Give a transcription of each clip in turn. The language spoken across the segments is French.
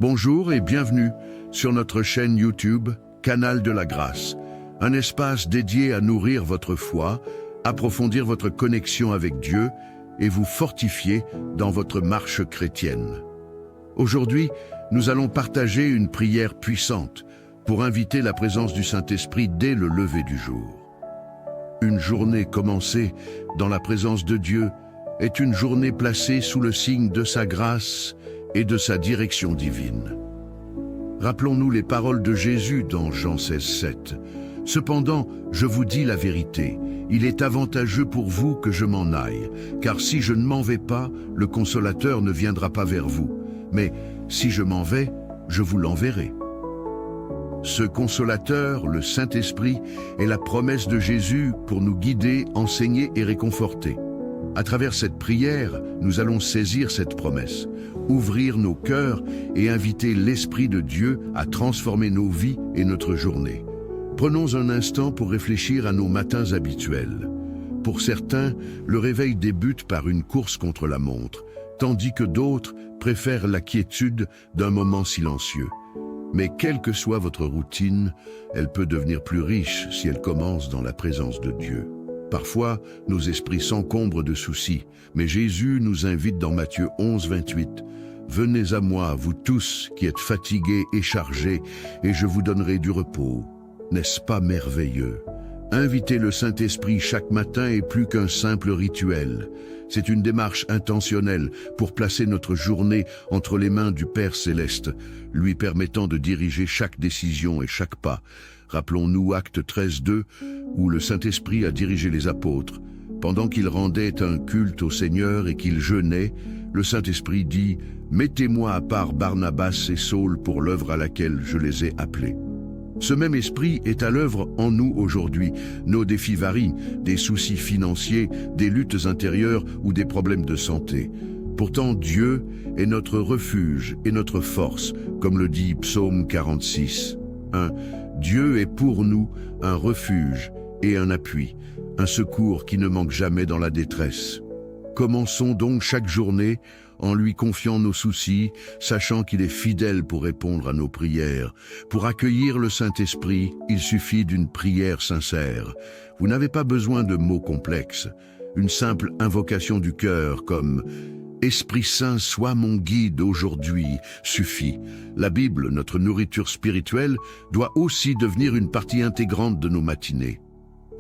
Bonjour et bienvenue sur notre chaîne YouTube, Canal de la Grâce, un espace dédié à nourrir votre foi, approfondir votre connexion avec Dieu et vous fortifier dans votre marche chrétienne. Aujourd'hui, nous allons partager une prière puissante pour inviter la présence du Saint-Esprit dès le lever du jour. Une journée commencée dans la présence de Dieu est une journée placée sous le signe de sa grâce et de sa direction divine. Rappelons-nous les paroles de Jésus dans Jean 16:7. « Cependant, je vous dis la vérité, il est avantageux pour vous que je m'en aille, car si je ne m'en vais pas, le Consolateur ne viendra pas vers vous. Mais si je m'en vais, je vous l'enverrai. » Ce Consolateur, le Saint-Esprit, est la promesse de Jésus pour nous guider, enseigner et réconforter. À travers cette prière, nous allons saisir cette promesse, ouvrir nos cœurs et inviter l'Esprit de Dieu à transformer nos vies et notre journée. Prenons un instant pour réfléchir à nos matins habituels. Pour certains, le réveil débute par une course contre la montre, tandis que d'autres préfèrent la quiétude d'un moment silencieux. Mais quelle que soit votre routine, elle peut devenir plus riche si elle commence dans la présence de Dieu. Parfois, nos esprits s'encombrent de soucis, mais Jésus nous invite dans Matthieu 11:28. « Venez à moi, vous tous qui êtes fatigués et chargés, et je vous donnerai du repos. » N'est-ce pas merveilleux? Inviter le Saint-Esprit chaque matin est plus qu'un simple rituel. C'est une démarche intentionnelle pour placer notre journée entre les mains du Père Céleste, lui permettant de diriger chaque décision et chaque pas. Rappelons-nous Actes 13:2, où le Saint-Esprit a dirigé les apôtres. Pendant qu'ils rendaient un culte au Seigneur et qu'ils jeûnaient, le Saint-Esprit dit « Mettez-moi à part Barnabas et Saul pour l'œuvre à laquelle je les ai appelés. » Ce même esprit est à l'œuvre en nous aujourd'hui. Nos défis varient, des soucis financiers, des luttes intérieures ou des problèmes de santé. Pourtant, Dieu est notre refuge et notre force, comme le dit Psaume 46. Dieu est pour nous un refuge et un appui, un secours qui ne manque jamais dans la détresse. Commençons donc chaque journée en lui confiant nos soucis, sachant qu'il est fidèle pour répondre à nos prières. Pour accueillir le Saint-Esprit, il suffit d'une prière sincère. Vous n'avez pas besoin de mots complexes. Une simple invocation du cœur comme « Esprit Saint, sois mon guide aujourd'hui » suffit. La Bible, notre nourriture spirituelle, doit aussi devenir une partie intégrante de nos matinées.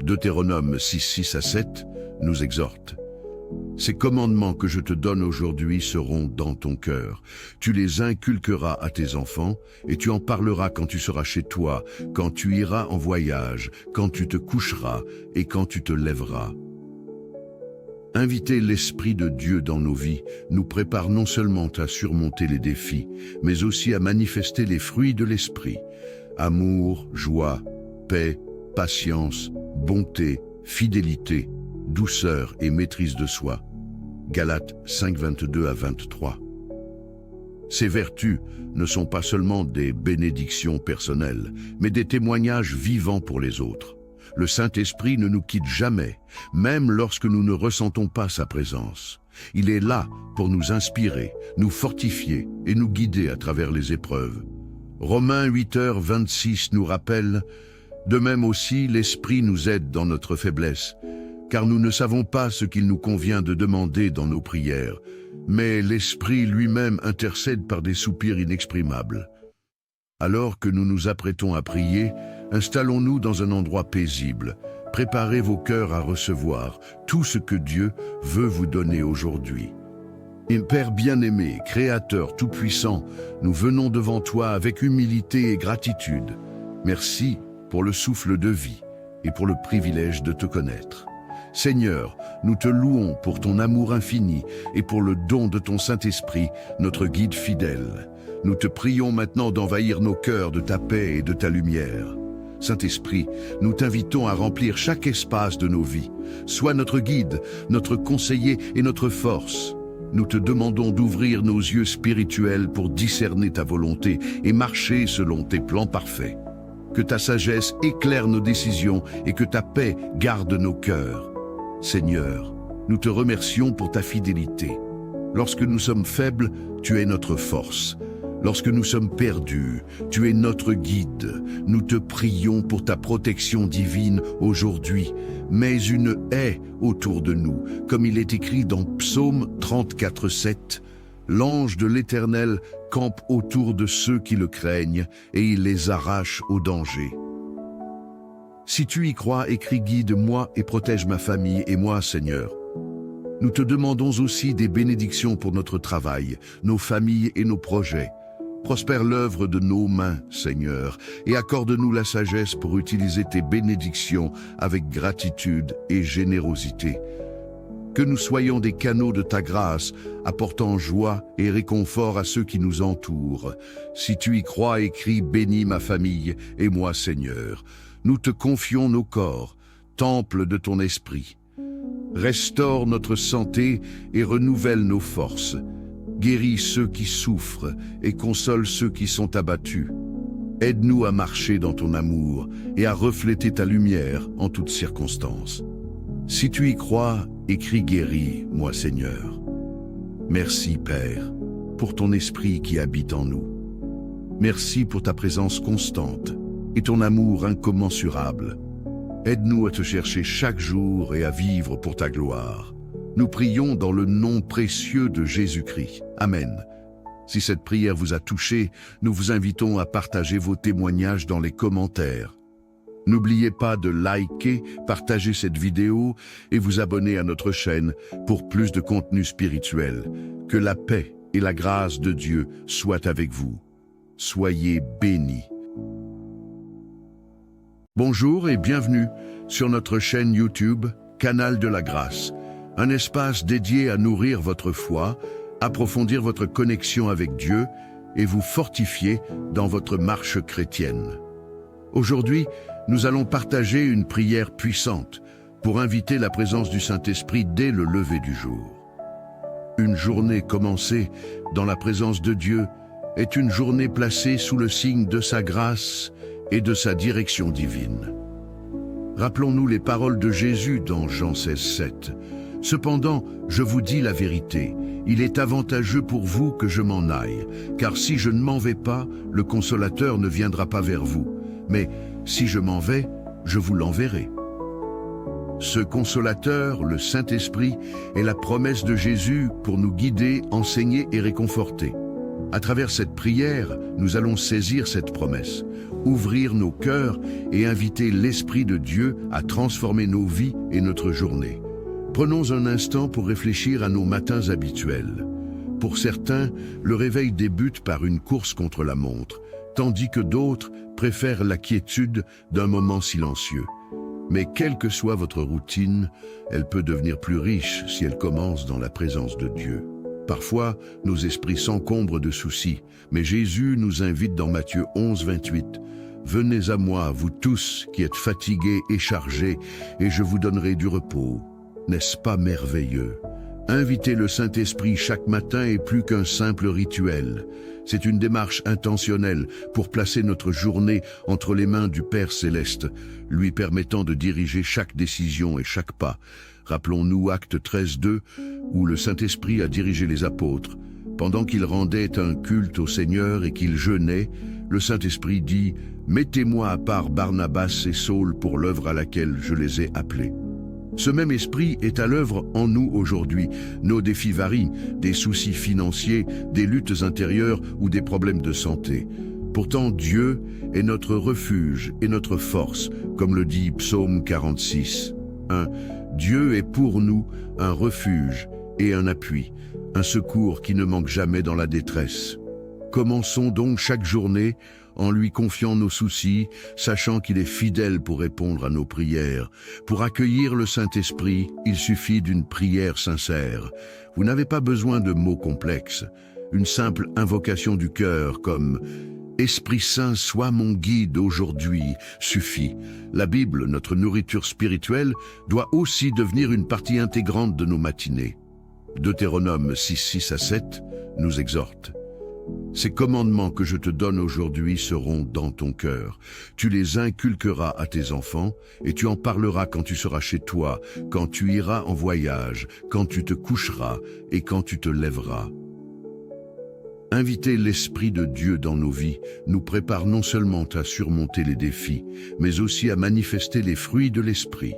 Deutéronome 6:6-7 nous exhorte. « Ces commandements que je te donne aujourd'hui seront dans ton cœur. Tu les inculqueras à tes enfants, et tu en parleras quand tu seras chez toi, quand tu iras en voyage, quand tu te coucheras et quand tu te lèveras. » Inviter l'Esprit de Dieu dans nos vies nous prépare non seulement à surmonter les défis, mais aussi à manifester les fruits de l'Esprit. Amour, joie, paix, patience, bonté, fidélité, douceur et maîtrise de soi. Galates 5:22-23. Ces vertus ne sont pas seulement des bénédictions personnelles, mais des témoignages vivants pour les autres. Le Saint-Esprit ne nous quitte jamais, même lorsque nous ne ressentons pas sa présence. Il est là pour nous inspirer, nous fortifier et nous guider à travers les épreuves. Romains 8:26 nous rappelle « De même aussi, l'Esprit nous aide dans notre faiblesse, car nous ne savons pas ce qu'il nous convient de demander dans nos prières, mais l'Esprit lui-même intercède par des soupirs inexprimables. » Alors que nous nous apprêtons à prier, installons-nous dans un endroit paisible. Préparez vos cœurs à recevoir tout ce que Dieu veut vous donner aujourd'hui. Père bien-aimé, Créateur tout-puissant, nous venons devant toi avec humilité et gratitude. Merci pour le souffle de vie et pour le privilège de te connaître. Seigneur, nous te louons pour ton amour infini et pour le don de ton Saint-Esprit, notre guide fidèle. Nous te prions maintenant d'envahir nos cœurs de ta paix et de ta lumière. Saint-Esprit, nous t'invitons à remplir chaque espace de nos vies. Sois notre guide, notre conseiller et notre force. Nous te demandons d'ouvrir nos yeux spirituels pour discerner ta volonté et marcher selon tes plans parfaits. Que ta sagesse éclaire nos décisions et que ta paix garde nos cœurs. Seigneur, nous te remercions pour ta fidélité. Lorsque nous sommes faibles, tu es notre force. Lorsque nous sommes perdus, tu es notre guide. Nous te prions pour ta protection divine aujourd'hui. Mets une haie autour de nous, comme il est écrit dans Psaume 34:7. L'ange de l'Éternel campe autour de ceux qui le craignent et il les arrache au danger. Si tu y crois, écris guide-moi et protège ma famille et moi, Seigneur. Nous te demandons aussi des bénédictions pour notre travail, nos familles et nos projets. Prospère l'œuvre de nos mains, Seigneur, et accorde-nous la sagesse pour utiliser tes bénédictions avec gratitude et générosité. Que nous soyons des canaux de ta grâce, apportant joie et réconfort à ceux qui nous entourent. Si tu y crois, écris « Bénis ma famille et moi, Seigneur ». Nous te confions nos corps, temple de ton esprit. Restaure notre santé et renouvelle nos forces. Guéris ceux qui souffrent et console ceux qui sont abattus. Aide-nous à marcher dans ton amour et à refléter ta lumière en toutes circonstances. Si tu y crois, écris guéris, moi Seigneur. Merci Père, pour ton esprit qui habite en nous. Merci pour ta présence constante et ton amour incommensurable. Aide-nous à te chercher chaque jour et à vivre pour ta gloire. Nous prions dans le nom précieux de Jésus-Christ. Amen. Si cette prière vous a touché, nous vous invitons à partager vos témoignages dans les commentaires. N'oubliez pas de liker, partager cette vidéo et vous abonner à notre chaîne pour plus de contenu spirituel. Que la paix et la grâce de Dieu soient avec vous. Soyez bénis. Bonjour et bienvenue sur notre chaîne YouTube, Canal de la Grâce. Un espace dédié à nourrir votre foi, approfondir votre connexion avec Dieu et vous fortifier dans votre marche chrétienne. Aujourd'hui, nous allons partager une prière puissante pour inviter la présence du Saint-Esprit dès le lever du jour. Une journée commencée dans la présence de Dieu est une journée placée sous le signe de sa grâce et de sa direction divine. Rappelons-nous les paroles de Jésus dans Jean 16:7. Cependant, je vous dis la vérité, il est avantageux pour vous que je m'en aille, car si je ne m'en vais pas, le Consolateur ne viendra pas vers vous. Mais si je m'en vais, je vous l'enverrai. Ce Consolateur, le Saint-Esprit, est la promesse de Jésus pour nous guider, enseigner et réconforter. À travers cette prière, nous allons saisir cette promesse, ouvrir nos cœurs et inviter l'Esprit de Dieu à transformer nos vies et notre journée. Prenons un instant pour réfléchir à nos matins habituels. Pour certains, le réveil débute par une course contre la montre, tandis que d'autres préfèrent la quiétude d'un moment silencieux. Mais quelle que soit votre routine, elle peut devenir plus riche si elle commence dans la présence de Dieu. Parfois, nos esprits s'encombrent de soucis, mais Jésus nous invite dans Matthieu 11:28. « Venez à moi, vous tous qui êtes fatigués et chargés, et je vous donnerai du repos. » N'est-ce pas merveilleux? Inviter le Saint-Esprit chaque matin est plus qu'un simple rituel. C'est une démarche intentionnelle pour placer notre journée entre les mains du Père Céleste, lui permettant de diriger chaque décision et chaque pas. Rappelons-nous Actes 13:2, où le Saint-Esprit a dirigé les apôtres. Pendant qu'ils rendaient un culte au Seigneur et qu'ils jeûnaient, le Saint-Esprit dit « Mettez-moi à part Barnabas et Saul pour l'œuvre à laquelle je les ai appelés. » Ce même esprit est à l'œuvre en nous aujourd'hui. Nos défis varient, des soucis financiers, des luttes intérieures ou des problèmes de santé. Pourtant, Dieu est notre refuge et notre force, comme le dit Psaume 46:1. Dieu est pour nous un refuge et un appui, un secours qui ne manque jamais dans la détresse. Commençons donc chaque journée en lui confiant nos soucis, sachant qu'il est fidèle pour répondre à nos prières. Pour accueillir le Saint-Esprit, il suffit d'une prière sincère. Vous n'avez pas besoin de mots complexes. Une simple invocation du cœur comme « Esprit Saint, sois mon guide aujourd'hui » suffit. La Bible, notre nourriture spirituelle, doit aussi devenir une partie intégrante de nos matinées. Deutéronome 6:6-7 nous exhorte. Ces commandements que je te donne aujourd'hui seront dans ton cœur. Tu les inculqueras à tes enfants et tu en parleras quand tu seras chez toi, quand tu iras en voyage, quand tu te coucheras et quand tu te lèveras. Inviter l'Esprit de Dieu dans nos vies nous prépare non seulement à surmonter les défis, mais aussi à manifester les fruits de l'Esprit.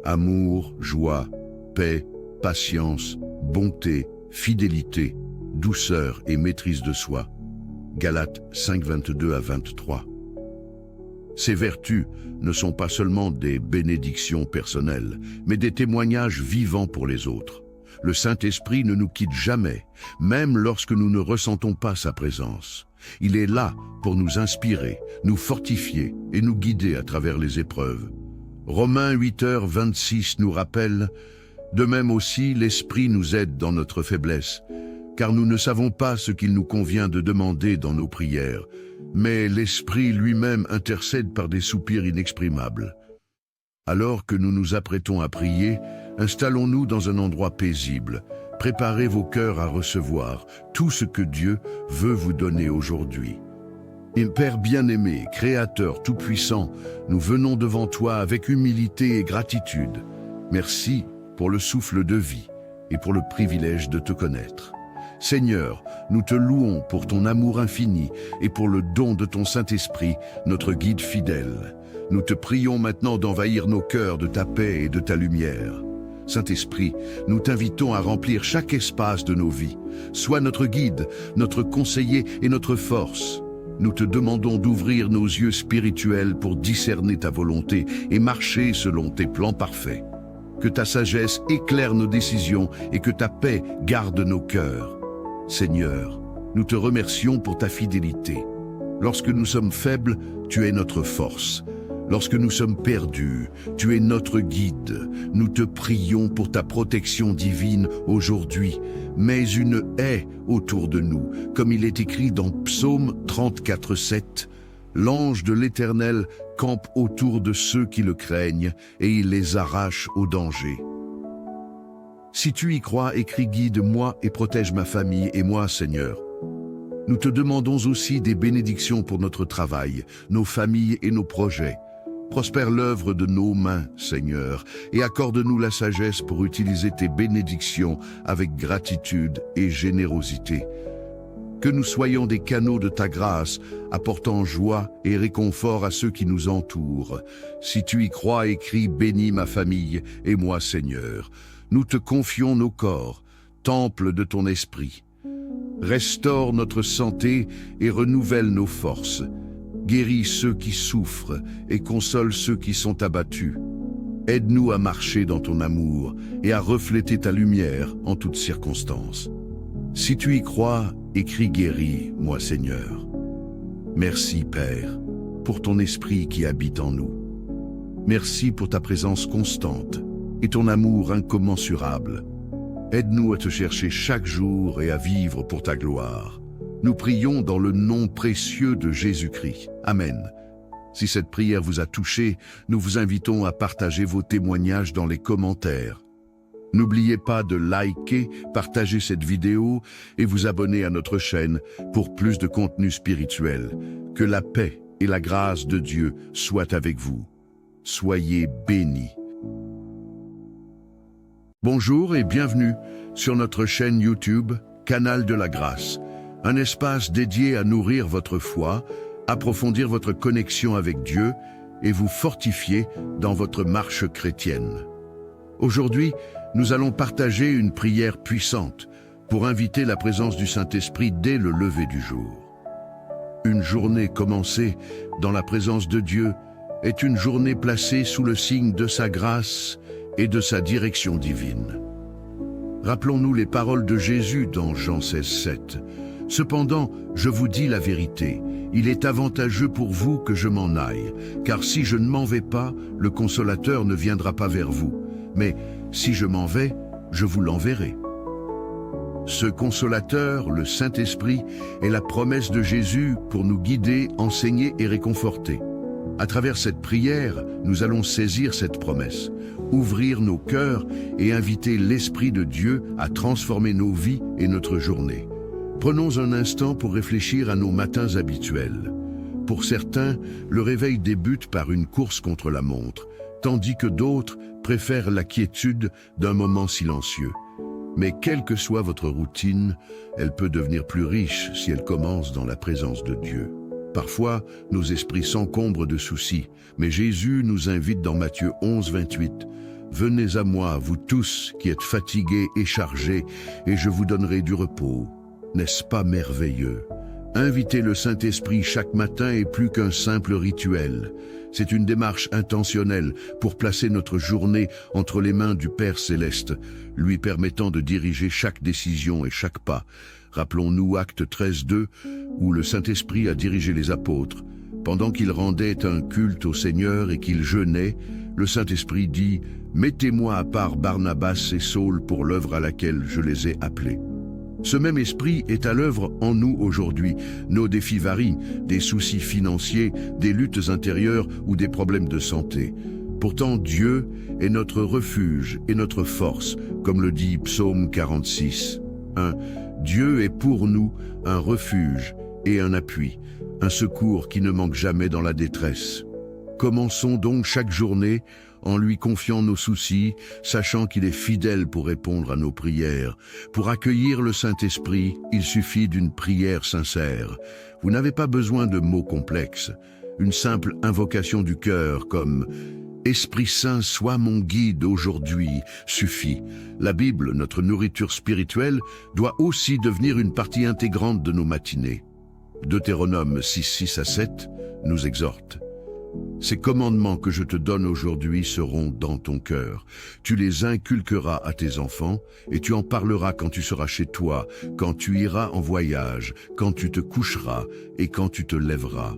Amour, joie, paix, patience, bonté, fidélité, douceur et maîtrise de soi. Galates 5, 22 à 23. Ces vertus ne sont pas seulement des bénédictions personnelles, mais des témoignages vivants pour les autres. Le Saint-Esprit ne nous quitte jamais, même lorsque nous ne ressentons pas sa présence. Il est là pour nous inspirer, nous fortifier et nous guider à travers les épreuves. Romains 8h26 nous rappelle « De même aussi, l'Esprit nous aide dans notre faiblesse, car nous ne savons pas ce qu'il nous convient de demander dans nos prières, mais l'Esprit lui-même intercède par des soupirs inexprimables. » Alors que nous nous apprêtons à prier, installons-nous dans un endroit paisible. Préparez vos cœurs à recevoir tout ce que Dieu veut vous donner aujourd'hui. Et Père bien-aimé, Créateur tout-puissant, nous venons devant toi avec humilité et gratitude. Merci pour le souffle de vie et pour le privilège de te connaître. Seigneur, nous te louons pour ton amour infini et pour le don de ton Saint-Esprit, notre guide fidèle. Nous te prions maintenant d'envahir nos cœurs de ta paix et de ta lumière. Saint-Esprit, nous t'invitons à remplir chaque espace de nos vies. Sois notre guide, notre conseiller et notre force. Nous te demandons d'ouvrir nos yeux spirituels pour discerner ta volonté et marcher selon tes plans parfaits. Que ta sagesse éclaire nos décisions et que ta paix garde nos cœurs. Seigneur, nous te remercions pour ta fidélité. Lorsque nous sommes faibles, tu es notre force. Lorsque nous sommes perdus, tu es notre guide. Nous te prions pour ta protection divine aujourd'hui. Mets une haie autour de nous, comme il est écrit dans Psaume 34:7. L'ange de l'Éternel campe autour de ceux qui le craignent et il les arrache au danger. Si tu y crois, écris guide-moi et protège ma famille et moi, Seigneur. Nous te demandons aussi des bénédictions pour notre travail, nos familles et nos projets. Prospère l'œuvre de nos mains, Seigneur, et accorde-nous la sagesse pour utiliser tes bénédictions avec gratitude et générosité. Que nous soyons des canaux de ta grâce, apportant joie et réconfort à ceux qui nous entourent. Si tu y crois, écris « Bénis ma famille et moi, Seigneur ». Nous te confions nos corps, temple de ton esprit. Restaure notre santé et renouvelle nos forces. Guéris ceux qui souffrent et console ceux qui sont abattus. Aide-nous à marcher dans ton amour et à refléter ta lumière en toutes circonstances. Si tu y crois, écris guéris, moi Seigneur. Merci Père, pour ton esprit qui habite en nous. Merci pour ta présence constante et ton amour incommensurable. Aide-nous à te chercher chaque jour et à vivre pour ta gloire. Nous prions dans le nom précieux de Jésus-Christ. Amen. Si cette prière vous a touché, nous vous invitons à partager vos témoignages dans les commentaires. N'oubliez pas de liker, partager cette vidéo et vous abonner à notre chaîne pour plus de contenu spirituel. Que la paix et la grâce de Dieu soient avec vous. Soyez bénis. Bonjour et bienvenue sur notre chaîne YouTube, Canal de la Grâce, un espace dédié à nourrir votre foi, approfondir votre connexion avec Dieu et vous fortifier dans votre marche chrétienne. Aujourd'hui, nous allons partager une prière puissante pour inviter la présence du Saint-Esprit dès le lever du jour. Une journée commencée dans la présence de Dieu est une journée placée sous le signe de sa grâce et de sa direction divine. Rappelons-nous les paroles de Jésus dans Jean 16:7. « Cependant, je vous dis la vérité, il est avantageux pour vous que je m'en aille, car si je ne m'en vais pas, le Consolateur ne viendra pas vers vous. Mais si je m'en vais, je vous l'enverrai. » Ce Consolateur, le Saint-Esprit, est la promesse de Jésus pour nous guider, enseigner et réconforter. À travers cette prière, nous allons saisir cette promesse, ouvrir nos cœurs et inviter l'Esprit de Dieu à transformer nos vies et notre journée. Prenons un instant pour réfléchir à nos matins habituels. Pour certains, le réveil débute par une course contre la montre, tandis que d'autres préfèrent la quiétude d'un moment silencieux. Mais quelle que soit votre routine, elle peut devenir plus riche si elle commence dans la présence de Dieu. Parfois, nos esprits s'encombrent de soucis, mais Jésus nous invite dans Matthieu 11, 28. « Venez à moi, vous tous qui êtes fatigués et chargés, et je vous donnerai du repos. » N'est-ce pas merveilleux? Inviter le Saint-Esprit chaque matin est plus qu'un simple rituel. C'est une démarche intentionnelle pour placer notre journée entre les mains du Père Céleste, lui permettant de diriger chaque décision et chaque pas. Rappelons-nous Actes 13, 2, où le Saint-Esprit a dirigé les apôtres. Pendant qu'ils rendaient un culte au Seigneur et qu'ils jeûnaient, le Saint-Esprit dit « Mettez-moi à part Barnabas et Saul pour l'œuvre à laquelle je les ai appelés. » Ce même esprit est à l'œuvre en nous aujourd'hui. Nos défis varient, des soucis financiers, des luttes intérieures ou des problèmes de santé. Pourtant, Dieu est notre refuge et notre force, comme le dit Psaume 46. 1. Dieu est pour nous un refuge et un appui, un secours qui ne manque jamais dans la détresse. Commençons donc chaque journée en lui confiant nos soucis, sachant qu'il est fidèle pour répondre à nos prières. Pour accueillir le Saint-Esprit, il suffit d'une prière sincère. Vous n'avez pas besoin de mots complexes. Une simple invocation du cœur comme « Esprit Saint, sois mon guide aujourd'hui » suffit. La Bible, notre nourriture spirituelle, doit aussi devenir une partie intégrante de nos matinées. Deutéronome 6, 6 à 7 nous exhorte. Ces commandements que je te donne aujourd'hui seront dans ton cœur. Tu les inculqueras à tes enfants et tu en parleras quand tu seras chez toi, quand tu iras en voyage, quand tu te coucheras et quand tu te lèveras.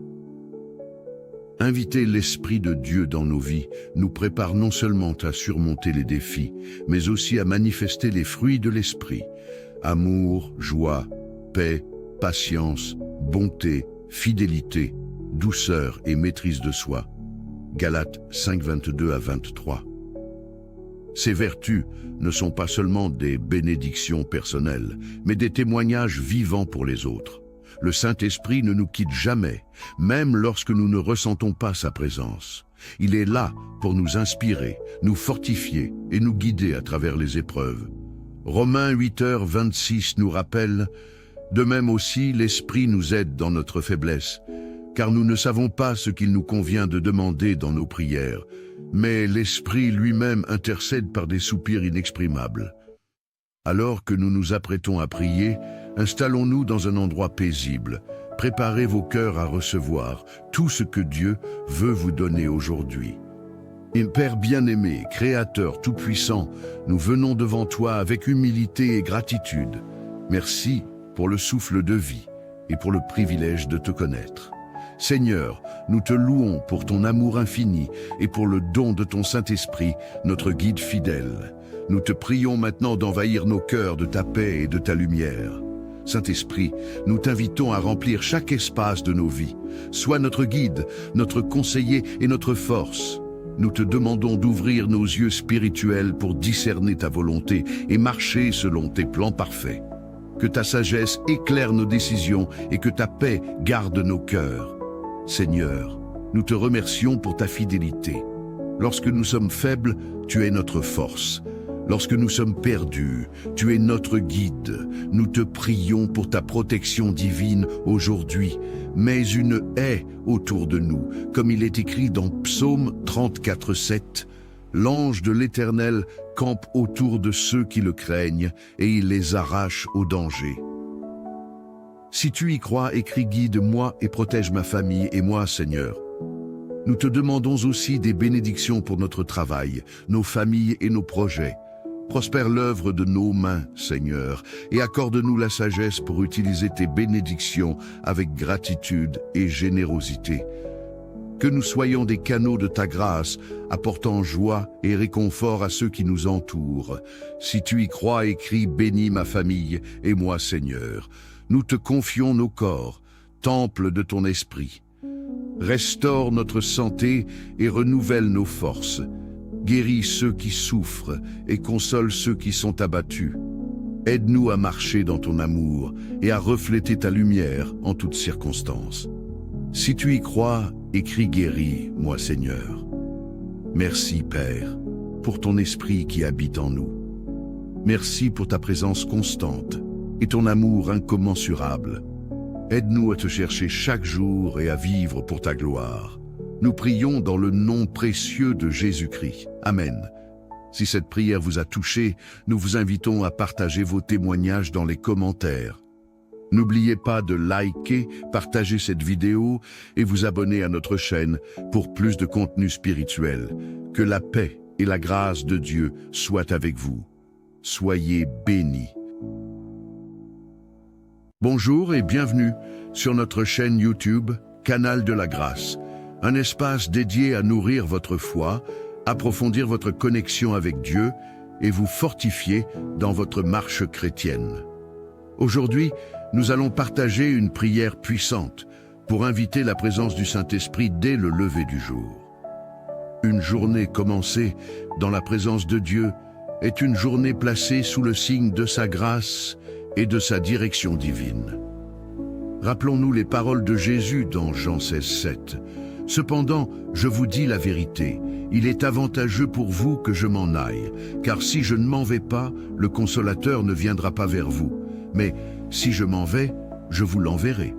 Inviter l'Esprit de Dieu dans nos vies nous prépare non seulement à surmonter les défis, mais aussi à manifester les fruits de l'Esprit. Amour, joie, paix, patience, bonté, fidélité, douceur et maîtrise de soi. Galates 5, 22 à 23. Ces vertus ne sont pas seulement des bénédictions personnelles, mais des témoignages vivants pour les autres. Le Saint-Esprit ne nous quitte jamais, même lorsque nous ne ressentons pas sa présence. Il est là pour nous inspirer, nous fortifier et nous guider à travers les épreuves. Romains 8h26 nous rappelle « De même aussi, l'Esprit nous aide dans notre faiblesse, car nous ne savons pas ce qu'il nous convient de demander dans nos prières, mais l'Esprit lui-même intercède par des soupirs inexprimables. » Alors que nous nous apprêtons à prier, installons-nous dans un endroit paisible. Préparez vos cœurs à recevoir tout ce que Dieu veut vous donner aujourd'hui. Père bien-aimé, Créateur tout-puissant, nous venons devant toi avec humilité et gratitude. Merci pour le souffle de vie et pour le privilège de te connaître. Seigneur, nous te louons pour ton amour infini et pour le don de ton Saint-Esprit, notre guide fidèle. Nous te prions maintenant d'envahir nos cœurs de ta paix et de ta lumière. Saint-Esprit, nous t'invitons à remplir chaque espace de nos vies. Sois notre guide, notre conseiller et notre force. Nous te demandons d'ouvrir nos yeux spirituels pour discerner ta volonté et marcher selon tes plans parfaits. Que ta sagesse éclaire nos décisions et que ta paix garde nos cœurs. Seigneur, nous te remercions pour ta fidélité. Lorsque nous sommes faibles, tu es notre force. Lorsque nous sommes perdus, tu es notre guide. Nous te prions pour ta protection divine aujourd'hui. Mets une haie autour de nous, comme il est écrit dans Psaume 34, 7. L'ange de l'Éternel campe autour de ceux qui le craignent et il les arrache au danger. Si tu y crois, écris guide-moi et protège ma famille et moi, Seigneur. Nous te demandons aussi des bénédictions pour notre travail, nos familles et nos projets. Prospère l'œuvre de nos mains, Seigneur, et accorde-nous la sagesse pour utiliser tes bénédictions avec gratitude et générosité. Que nous soyons des canaux de ta grâce, apportant joie et réconfort à ceux qui nous entourent. Si tu y crois, écris « Bénis ma famille et moi, Seigneur ». Nous te confions nos corps, temple de ton esprit. Restaure notre santé et renouvelle nos forces. Guéris ceux qui souffrent et console ceux qui sont abattus. Aide-nous à marcher dans ton amour et à refléter ta lumière en toutes circonstances. Si tu y crois, écris guéris, moi Seigneur. Merci Père, pour ton esprit qui habite en nous. Merci pour ta présence constante et ton amour incommensurable. Aide-nous à te chercher chaque jour et à vivre pour ta gloire. Nous prions dans le nom précieux de Jésus-Christ. Amen. Si cette prière vous a touché, nous vous invitons à partager vos témoignages dans les commentaires. N'oubliez pas de liker, partager cette vidéo et vous abonner à notre chaîne pour plus de contenu spirituel. Que la paix et la grâce de Dieu soient avec vous. Soyez bénis. Bonjour et bienvenue sur notre chaîne YouTube, Canal de la Grâce, un espace dédié à nourrir votre foi, approfondir votre connexion avec Dieu et vous fortifier dans votre marche chrétienne. Aujourd'hui, nous allons partager une prière puissante pour inviter la présence du Saint-Esprit dès le lever du jour. Une journée commencée dans la présence de Dieu est une journée placée sous le signe de sa grâce et de sa direction divine. Rappelons-nous les paroles de Jésus dans Jean 16:7. « Cependant, je vous dis la vérité, il est avantageux pour vous que je m'en aille, car si je ne m'en vais pas, le Consolateur ne viendra pas vers vous. Mais si je m'en vais, je vous l'enverrai. »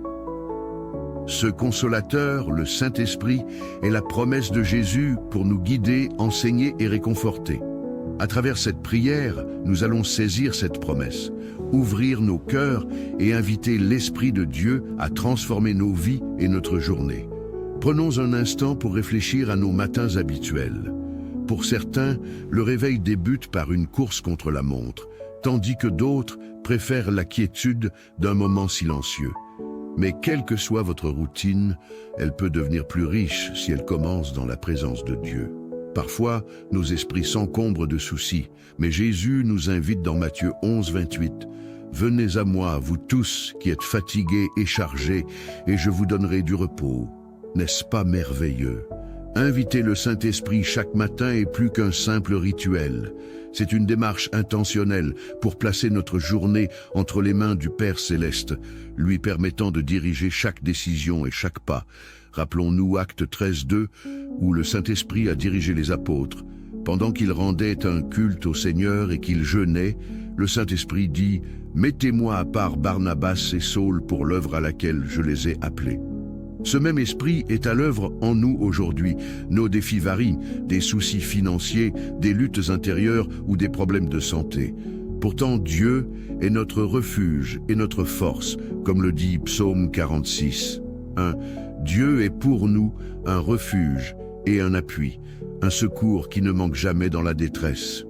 Ce Consolateur, le Saint-Esprit, est la promesse de Jésus pour nous guider, enseigner et réconforter. À travers cette prière, nous allons saisir cette promesse, ouvrir nos cœurs et inviter l'Esprit de Dieu à transformer nos vies et notre journée. Prenons un instant pour réfléchir à nos matins habituels. Pour certains, le réveil débute par une course contre la montre, tandis que d'autres préfèrent la quiétude d'un moment silencieux. Mais quelle que soit votre routine, elle peut devenir plus riche si elle commence dans la présence de Dieu. Parfois, nos esprits s'encombrent de soucis, mais Jésus nous invite dans Matthieu 11:28. « Venez à moi, vous tous qui êtes fatigués et chargés, et je vous donnerai du repos. » N'est-ce pas merveilleux? Inviter le Saint-Esprit chaque matin est plus qu'un simple rituel. C'est une démarche intentionnelle pour placer notre journée entre les mains du Père Céleste, lui permettant de diriger chaque décision et chaque pas. Rappelons-nous Actes 13:2, où le Saint-Esprit a dirigé les apôtres. Pendant qu'ils rendaient un culte au Seigneur et qu'ils jeûnaient, le Saint-Esprit dit « Mettez-moi à part Barnabas et Saul pour l'œuvre à laquelle je les ai appelés. » Ce même esprit est à l'œuvre en nous aujourd'hui. Nos défis varient, des soucis financiers, des luttes intérieures ou des problèmes de santé. Pourtant, Dieu est notre refuge et notre force, comme le dit Psaume 46. Dieu est pour nous un refuge et un appui, un secours qui ne manque jamais dans la détresse.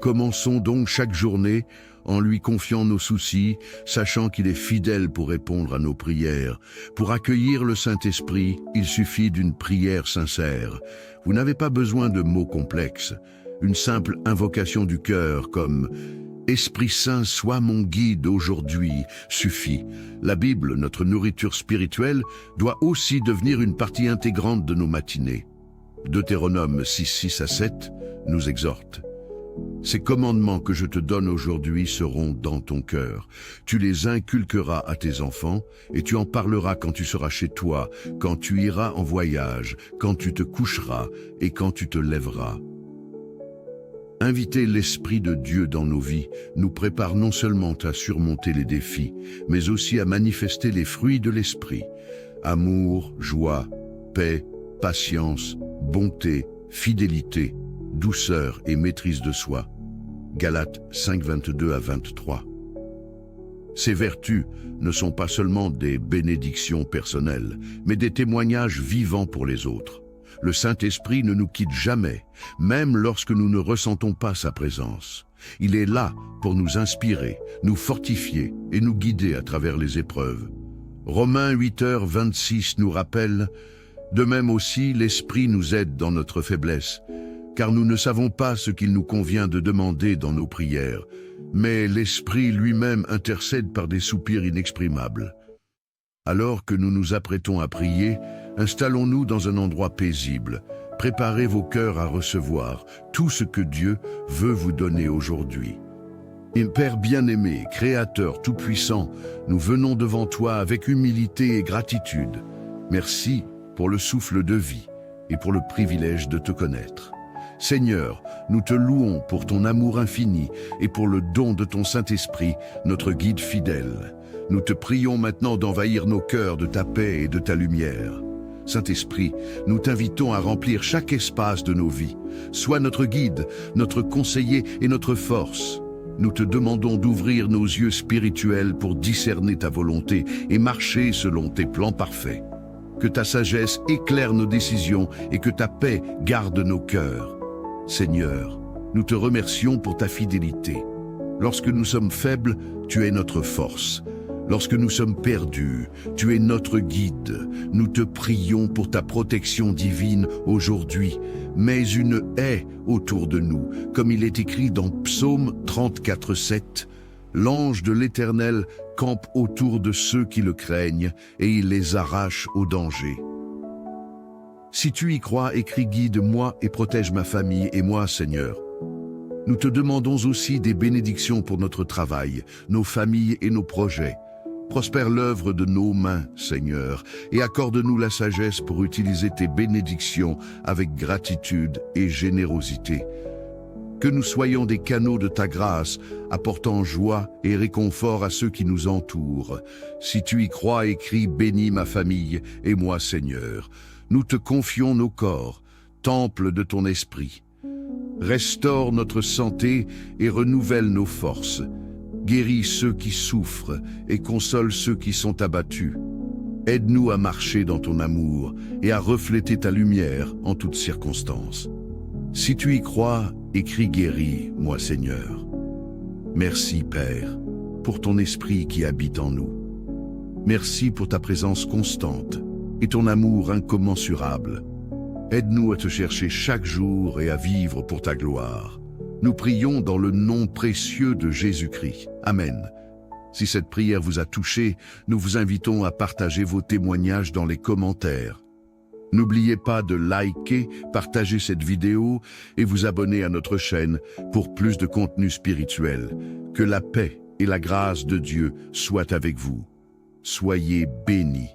Commençons donc chaque journée en lui confiant nos soucis, sachant qu'il est fidèle pour répondre à nos prières. Pour accueillir le Saint-Esprit, il suffit d'une prière sincère. Vous n'avez pas besoin de mots complexes. Une simple invocation du cœur comme « Esprit Saint, sois mon guide aujourd'hui » suffit. La Bible, notre nourriture spirituelle, doit aussi devenir une partie intégrante de nos matinées. Deutéronome 6:6-7 nous exhorte. Ces commandements que je te donne aujourd'hui seront dans ton cœur. Tu les inculqueras à tes enfants et tu en parleras quand tu seras chez toi, quand tu iras en voyage, quand tu te coucheras et quand tu te lèveras. Inviter l'Esprit de Dieu dans nos vies nous prépare non seulement à surmonter les défis, mais aussi à manifester les fruits de l'Esprit. Amour, joie, paix, patience, bonté, fidélité, douceur et maîtrise de soi. Galates 5:22-23. Ces vertus ne sont pas seulement des bénédictions personnelles, mais des témoignages vivants pour les autres. Le Saint-Esprit ne nous quitte jamais, même lorsque nous ne ressentons pas sa présence. Il est là pour nous inspirer, nous fortifier et nous guider à travers les épreuves. Romains 8:26 nous rappelle « De même aussi, l'Esprit nous aide dans notre faiblesse, car nous ne savons pas ce qu'il nous convient de demander dans nos prières, mais l'Esprit lui-même intercède par des soupirs inexprimables. » Alors que nous nous apprêtons à prier, installons-nous dans un endroit paisible. Préparez vos cœurs à recevoir tout ce que Dieu veut vous donner aujourd'hui. Père bien-aimé, Créateur tout-puissant, nous venons devant toi avec humilité et gratitude. Merci pour le souffle de vie et pour le privilège de te connaître. Seigneur, nous te louons pour ton amour infini et pour le don de ton Saint-Esprit, notre guide fidèle. Nous te prions maintenant d'envahir nos cœurs de ta paix et de ta lumière. Saint-Esprit, nous t'invitons à remplir chaque espace de nos vies. Sois notre guide, notre conseiller et notre force. Nous te demandons d'ouvrir nos yeux spirituels pour discerner ta volonté et marcher selon tes plans parfaits. Que ta sagesse éclaire nos décisions et que ta paix garde nos cœurs. Seigneur, nous te remercions pour ta fidélité. Lorsque nous sommes faibles, tu es notre force. Lorsque nous sommes perdus, tu es notre guide. Nous te prions pour ta protection divine aujourd'hui. Mets une haie autour de nous, comme il est écrit dans Psaume 34:7. L'ange de l'Éternel campe autour de ceux qui le craignent et il les arrache au danger. Si tu y crois, écris guide-moi et protège ma famille et moi, Seigneur. Nous te demandons aussi des bénédictions pour notre travail, nos familles et nos projets. Prospère l'œuvre de nos mains, Seigneur, et accorde-nous la sagesse pour utiliser tes bénédictions avec gratitude et générosité. Que nous soyons des canaux de ta grâce, apportant joie et réconfort à ceux qui nous entourent. Si tu y crois, écris « Bénis ma famille et moi, Seigneur ». Nous te confions nos corps, temple de ton esprit. Restaure notre santé et renouvelle nos forces. Guéris ceux qui souffrent et console ceux qui sont abattus. Aide-nous à marcher dans ton amour et à refléter ta lumière en toutes circonstances. Si tu y crois, écris guéris, moi Seigneur. Merci Père, pour ton esprit qui habite en nous. Merci pour ta présence constante et ton amour incommensurable. Aide-nous à te chercher chaque jour et à vivre pour ta gloire. Nous prions dans le nom précieux de Jésus-Christ. Amen. Si cette prière vous a touché, nous vous invitons à partager vos témoignages dans les commentaires. N'oubliez pas de liker, partager cette vidéo et vous abonner à notre chaîne pour plus de contenu spirituel. Que la paix et la grâce de Dieu soient avec vous. Soyez bénis.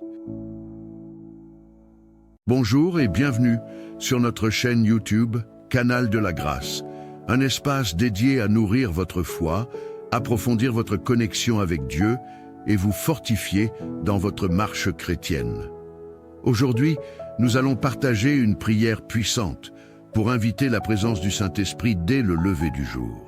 Bonjour et bienvenue sur notre chaîne YouTube, Canal de la Grâce. Un espace dédié à nourrir votre foi, approfondir votre connexion avec Dieu et vous fortifier dans votre marche chrétienne. Aujourd'hui, nous allons partager une prière puissante pour inviter la présence du Saint-Esprit dès le lever du jour.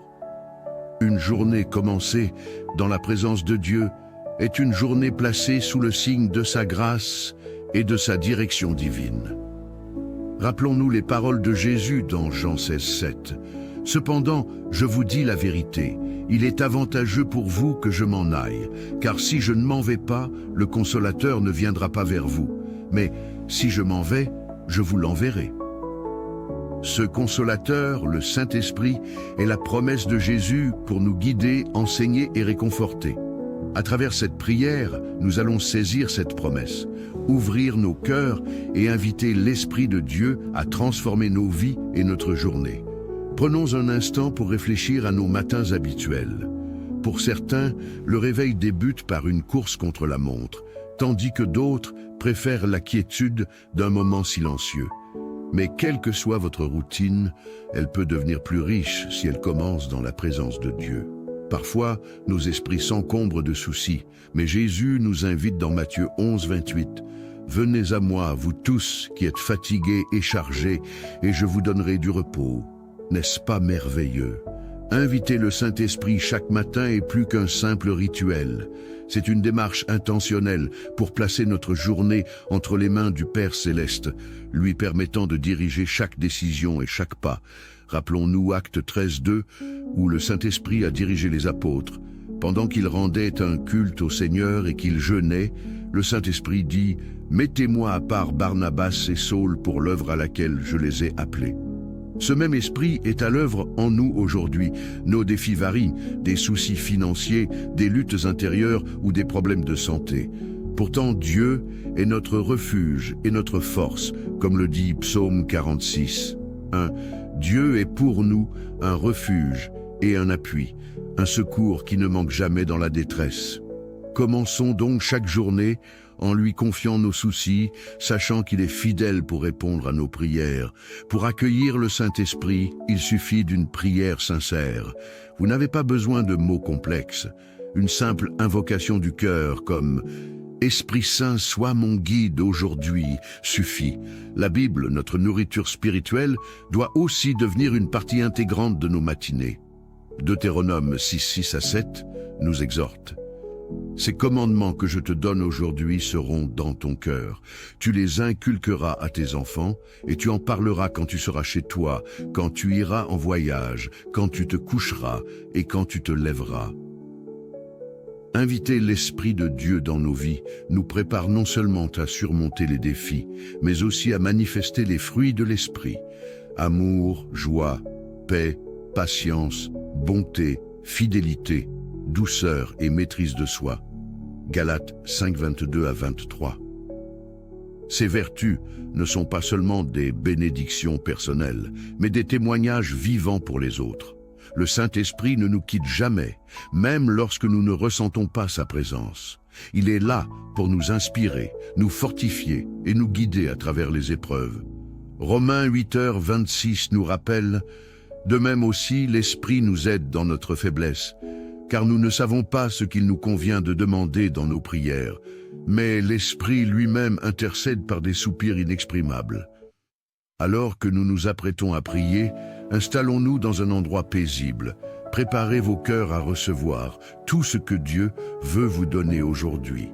Une journée commencée dans la présence de Dieu est une journée placée sous le signe de sa grâce et de sa direction divine. Rappelons-nous les paroles de Jésus dans Jean 16:7. Cependant, je vous dis la vérité, il est avantageux pour vous que je m'en aille, car si je ne m'en vais pas, le Consolateur ne viendra pas vers vous. Mais si je m'en vais, je vous l'enverrai. Ce Consolateur, le Saint-Esprit, est la promesse de Jésus pour nous guider, enseigner et réconforter. À travers cette prière, nous allons saisir cette promesse, ouvrir nos cœurs et inviter l'Esprit de Dieu à transformer nos vies et notre journée. Prenons un instant pour réfléchir à nos matins habituels. Pour certains, le réveil débute par une course contre la montre, tandis que d'autres préfèrent la quiétude d'un moment silencieux. Mais quelle que soit votre routine, elle peut devenir plus riche si elle commence dans la présence de Dieu. Parfois, nos esprits s'encombrent de soucis, mais Jésus nous invite dans Matthieu 11:28. « Venez à moi, vous tous qui êtes fatigués et chargés, et je vous donnerai du repos. » N'est-ce pas merveilleux? Inviter le Saint-Esprit chaque matin est plus qu'un simple rituel. C'est une démarche intentionnelle pour placer notre journée entre les mains du Père Céleste, lui permettant de diriger chaque décision et chaque pas. Rappelons-nous Actes 13:2, où le Saint-Esprit a dirigé les apôtres. Pendant qu'ils rendaient un culte au Seigneur et qu'ils jeûnaient, le Saint-Esprit dit « Mettez-moi à part Barnabas et Saul pour l'œuvre à laquelle je les ai appelés. » Ce même esprit est à l'œuvre en nous aujourd'hui. Nos défis varient, des soucis financiers, des luttes intérieures ou des problèmes de santé. Pourtant, Dieu est notre refuge et notre force, comme le dit Psaume 46:1. Dieu est pour nous un refuge et un appui, un secours qui ne manque jamais dans la détresse. Commençons donc chaque journée en lui confiant nos soucis, sachant qu'il est fidèle pour répondre à nos prières. Pour accueillir le Saint-Esprit, il suffit d'une prière sincère. Vous n'avez pas besoin de mots complexes. Une simple invocation du cœur comme « Esprit Saint, sois mon guide aujourd'hui » suffit. La Bible, notre nourriture spirituelle, doit aussi devenir une partie intégrante de nos matinées. Deutéronome 6:6-7 nous exhorte. Ces commandements que je te donne aujourd'hui seront dans ton cœur. Tu les inculqueras à tes enfants et tu en parleras quand tu seras chez toi, quand tu iras en voyage, quand tu te coucheras et quand tu te lèveras. Inviter l'Esprit de Dieu dans nos vies nous prépare non seulement à surmonter les défis, mais aussi à manifester les fruits de l'Esprit. Amour, joie, paix, patience, bonté, fidélité, douceur et maîtrise de soi. Galates 5:22-23. Ces vertus ne sont pas seulement des bénédictions personnelles, mais des témoignages vivants pour les autres. Le Saint-Esprit ne nous quitte jamais, même lorsque nous ne ressentons pas sa présence. Il est là pour nous inspirer, nous fortifier et nous guider à travers les épreuves. Romains 8:26 nous rappelle « De même aussi, l'Esprit nous aide dans notre faiblesse, car nous ne savons pas ce qu'il nous convient de demander dans nos prières, mais l'Esprit lui-même intercède par des soupirs inexprimables. » Alors que nous nous apprêtons à prier, installons-nous dans un endroit paisible. Préparez vos cœurs à recevoir tout ce que Dieu veut vous donner aujourd'hui.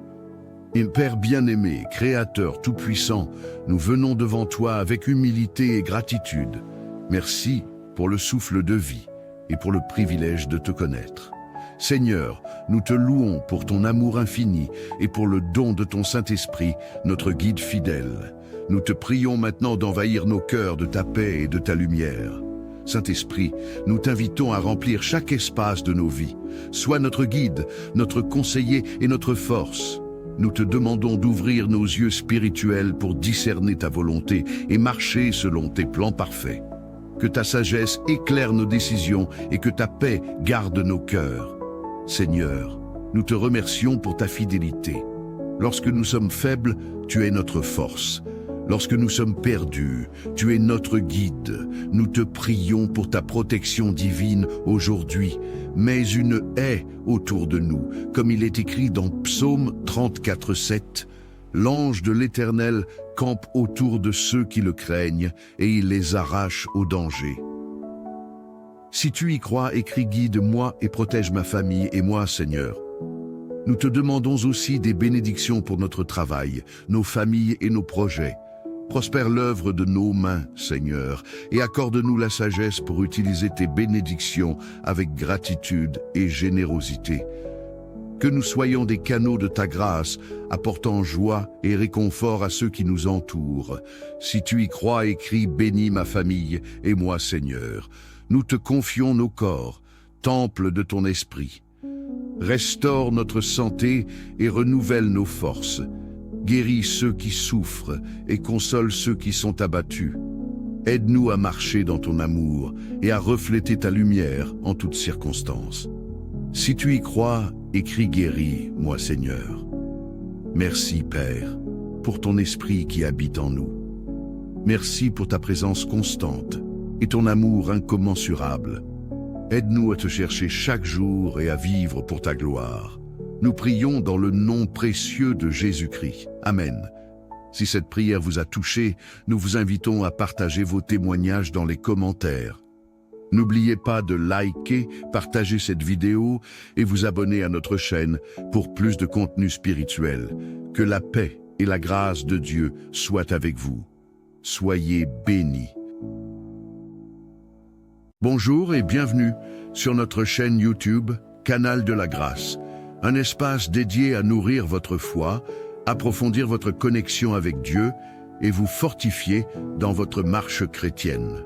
Père bien-aimé, Créateur tout-puissant, nous venons devant toi avec humilité et gratitude. Merci pour le souffle de vie et pour le privilège de te connaître. Seigneur, nous te louons pour ton amour infini et pour le don de ton Saint-Esprit, notre guide fidèle. Nous te prions maintenant d'envahir nos cœurs de ta paix et de ta lumière. Saint-Esprit, nous t'invitons à remplir chaque espace de nos vies. Sois notre guide, notre conseiller et notre force. Nous te demandons d'ouvrir nos yeux spirituels pour discerner ta volonté et marcher selon tes plans parfaits. Que ta sagesse éclaire nos décisions et que ta paix garde nos cœurs. Seigneur, nous te remercions pour ta fidélité. Lorsque nous sommes faibles, tu es notre force. Lorsque nous sommes perdus, tu es notre guide. Nous te prions pour ta protection divine aujourd'hui. Mets une haie autour de nous, comme il est écrit dans Psaume 34:7. L'ange de l'Éternel campe autour de ceux qui le craignent et il les arrache au danger. Si tu y crois, écris « Guide-moi et protège ma famille et moi, Seigneur ». Nous te demandons aussi des bénédictions pour notre travail, nos familles et nos projets. Prospère l'œuvre de nos mains, Seigneur, et accorde-nous la sagesse pour utiliser tes bénédictions avec gratitude et générosité. Que nous soyons des canaux de ta grâce, apportant joie et réconfort à ceux qui nous entourent. Si tu y crois, écris « Bénis ma famille et moi, Seigneur ». Nous te confions nos corps, temple de ton esprit. Restaure notre santé et renouvelle nos forces. Guéris ceux qui souffrent et console ceux qui sont abattus. Aide-nous à marcher dans ton amour et à refléter ta lumière en toutes circonstances. Si tu y crois, écris « Guéris, moi Seigneur ». Merci, Père, pour ton esprit qui habite en nous. Merci pour ta présence constante et ton amour incommensurable. Aide-nous à te chercher chaque jour et à vivre pour ta gloire. Nous prions dans le nom précieux de Jésus-Christ. Amen. Si cette prière vous a touché, nous vous invitons à partager vos témoignages dans les commentaires. N'oubliez pas de liker, partager cette vidéo et vous abonner à notre chaîne pour plus de contenu spirituel. Que la paix et la grâce de Dieu soient avec vous. Soyez bénis. Bonjour et bienvenue sur notre chaîne YouTube, Canal de la Grâce, un espace dédié à nourrir votre foi, approfondir votre connexion avec Dieu et vous fortifier dans votre marche chrétienne.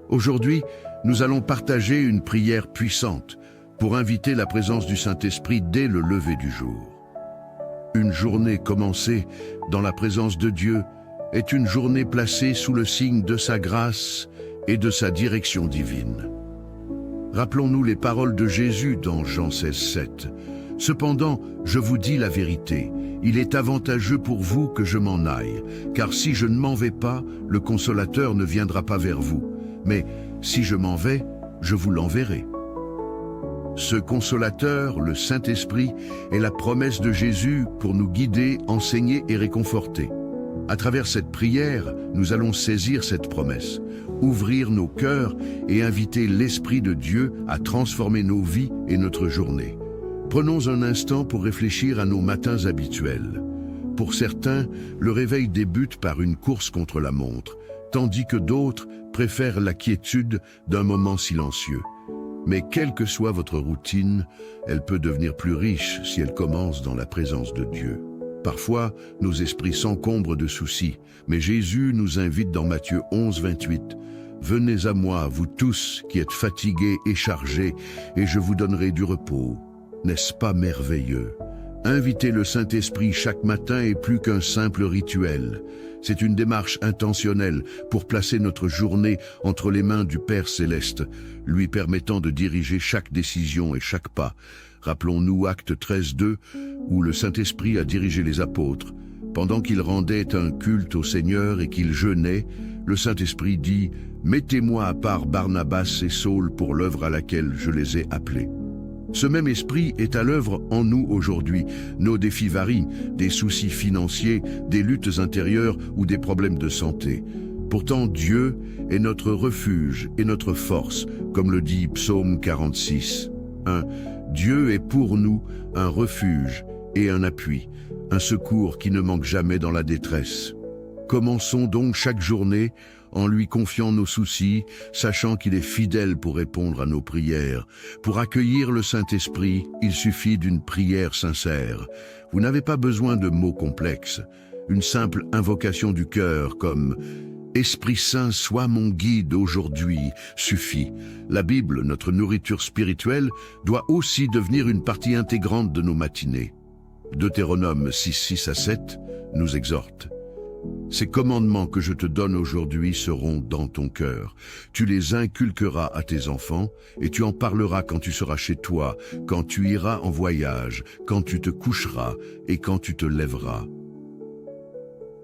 Aujourd'hui, nous allons partager une prière puissante pour inviter la présence du Saint-Esprit dès le lever du jour. Une journée commencée dans la présence de Dieu est une journée placée sous le signe de sa grâce et de sa direction divine. Rappelons-nous les paroles de Jésus dans Jean 16:7. Cependant, je vous dis la vérité, il est avantageux pour vous que je m'en aille, car si je ne m'en vais pas, le Consolateur ne viendra pas vers vous. Mais si je m'en vais, je vous l'enverrai. Ce Consolateur, le Saint-Esprit, est la promesse de Jésus pour nous guider, enseigner et réconforter. À travers cette prière, nous allons saisir cette promesse, ouvrir nos cœurs et inviter l'Esprit de Dieu à transformer nos vies et notre journée. Prenons un instant pour réfléchir à nos matins habituels. Pour certains, le réveil débute par une course contre la montre, tandis que d'autres préfèrent la quiétude d'un moment silencieux. Mais quelle que soit votre routine, elle peut devenir plus riche si elle commence dans la présence de Dieu. Parfois, nos esprits s'encombrent de soucis, mais Jésus nous invite dans Matthieu 11, 28. « Venez à moi, vous tous qui êtes fatigués et chargés, et je vous donnerai du repos. » N'est-ce pas merveilleux? Inviter le Saint-Esprit chaque matin est plus qu'un simple rituel. C'est une démarche intentionnelle pour placer notre journée entre les mains du Père Céleste, lui permettant de diriger chaque décision et chaque pas. Rappelons-nous Actes 13, 2, où le Saint-Esprit a dirigé les apôtres. Pendant qu'ils rendaient un culte au Seigneur et qu'ils jeûnaient, le Saint-Esprit dit « Mettez-moi à part Barnabas et Saul pour l'œuvre à laquelle je les ai appelés. » Ce même esprit est à l'œuvre en nous aujourd'hui. Nos défis varient, des soucis financiers, des luttes intérieures ou des problèmes de santé. Pourtant, Dieu est notre refuge et notre force, comme le dit Psaume 46. 1. Dieu est pour nous un refuge et un appui, un secours qui ne manque jamais dans la détresse. Commençons donc chaque journée en lui confiant nos soucis, sachant qu'il est fidèle pour répondre à nos prières. Pour accueillir le Saint-Esprit, il suffit d'une prière sincère. Vous n'avez pas besoin de mots complexes. Une simple invocation du cœur comme « Esprit Saint, sois mon guide aujourd'hui » suffit. La Bible, notre nourriture spirituelle, doit aussi devenir une partie intégrante de nos matinées. Deutéronome 6, 6 à 7 nous exhorte. Ces commandements que je te donne aujourd'hui seront dans ton cœur. Tu les inculqueras à tes enfants et tu en parleras quand tu seras chez toi, quand tu iras en voyage, quand tu te coucheras et quand tu te lèveras.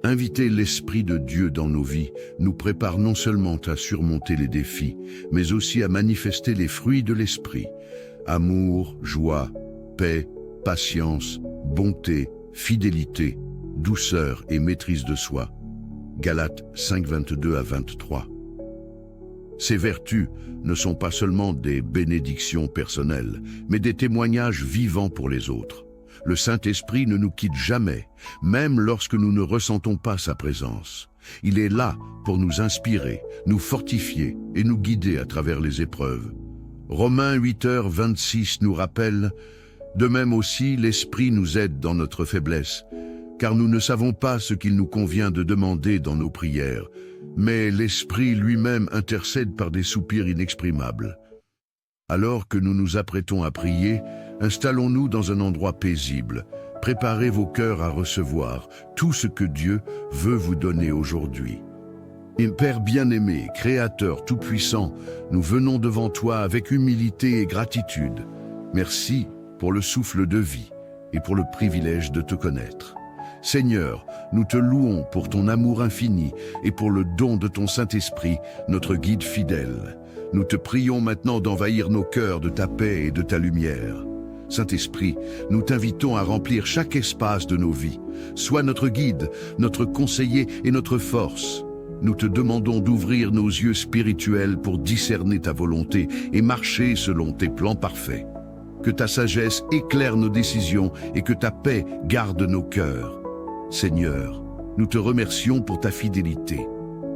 Inviter l'Esprit de Dieu dans nos vies nous prépare non seulement à surmonter les défis, mais aussi à manifester les fruits de l'Esprit. Amour, joie, paix, patience, bonté, fidélité, douceur et maîtrise de soi. Galates 5, 22 à 23. Ces vertus ne sont pas seulement des bénédictions personnelles, mais des témoignages vivants pour les autres. Le Saint-Esprit ne nous quitte jamais, même lorsque nous ne ressentons pas sa présence. Il est là pour nous inspirer, nous fortifier et nous guider à travers les épreuves. Romains 8h26 nous rappelle « De même aussi, l'Esprit nous aide dans notre faiblesse, car nous ne savons pas ce qu'il nous convient de demander dans nos prières, mais l'Esprit lui-même intercède par des soupirs inexprimables. » Alors que nous nous apprêtons à prier, installons-nous dans un endroit paisible. Préparez vos cœurs à recevoir tout ce que Dieu veut vous donner aujourd'hui. Père bien-aimé, Créateur tout-puissant, nous venons devant toi avec humilité et gratitude. Merci pour le souffle de vie et pour le privilège de te connaître. Seigneur, nous te louons pour ton amour infini et pour le don de ton Saint-Esprit, notre guide fidèle. Nous te prions maintenant d'envahir nos cœurs de ta paix et de ta lumière. Saint-Esprit, nous t'invitons à remplir chaque espace de nos vies. Sois notre guide, notre conseiller et notre force. Nous te demandons d'ouvrir nos yeux spirituels pour discerner ta volonté et marcher selon tes plans parfaits. Que ta sagesse éclaire nos décisions et que ta paix garde nos cœurs. Seigneur, nous te remercions pour ta fidélité.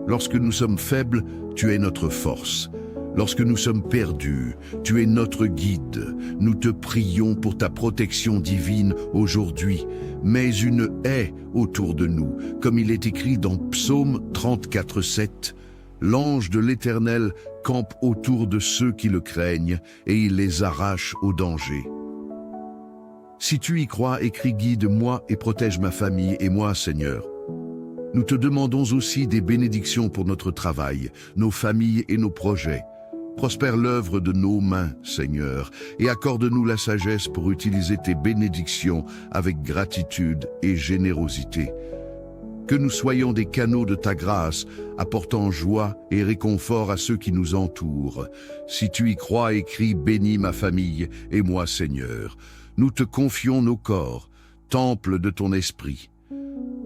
Lorsque nous sommes faibles, tu es notre force. Lorsque nous sommes perdus, tu es notre guide. Nous te prions pour ta protection divine aujourd'hui. Mets une haie autour de nous, comme il est écrit dans Psaume 34, 7. L'ange de l'Éternel campe autour de ceux qui le craignent et il les arrache au danger. Si tu y crois, écris guide-moi et protège ma famille et moi, Seigneur. Nous te demandons aussi des bénédictions pour notre travail, nos familles et nos projets. Prospère l'œuvre de nos mains, Seigneur, et accorde-nous la sagesse pour utiliser tes bénédictions avec gratitude et générosité. Que nous soyons des canaux de ta grâce, apportant joie et réconfort à ceux qui nous entourent. Si tu y crois, écris « Bénis ma famille et moi, Seigneur ». Nous te confions nos corps, temple de ton esprit.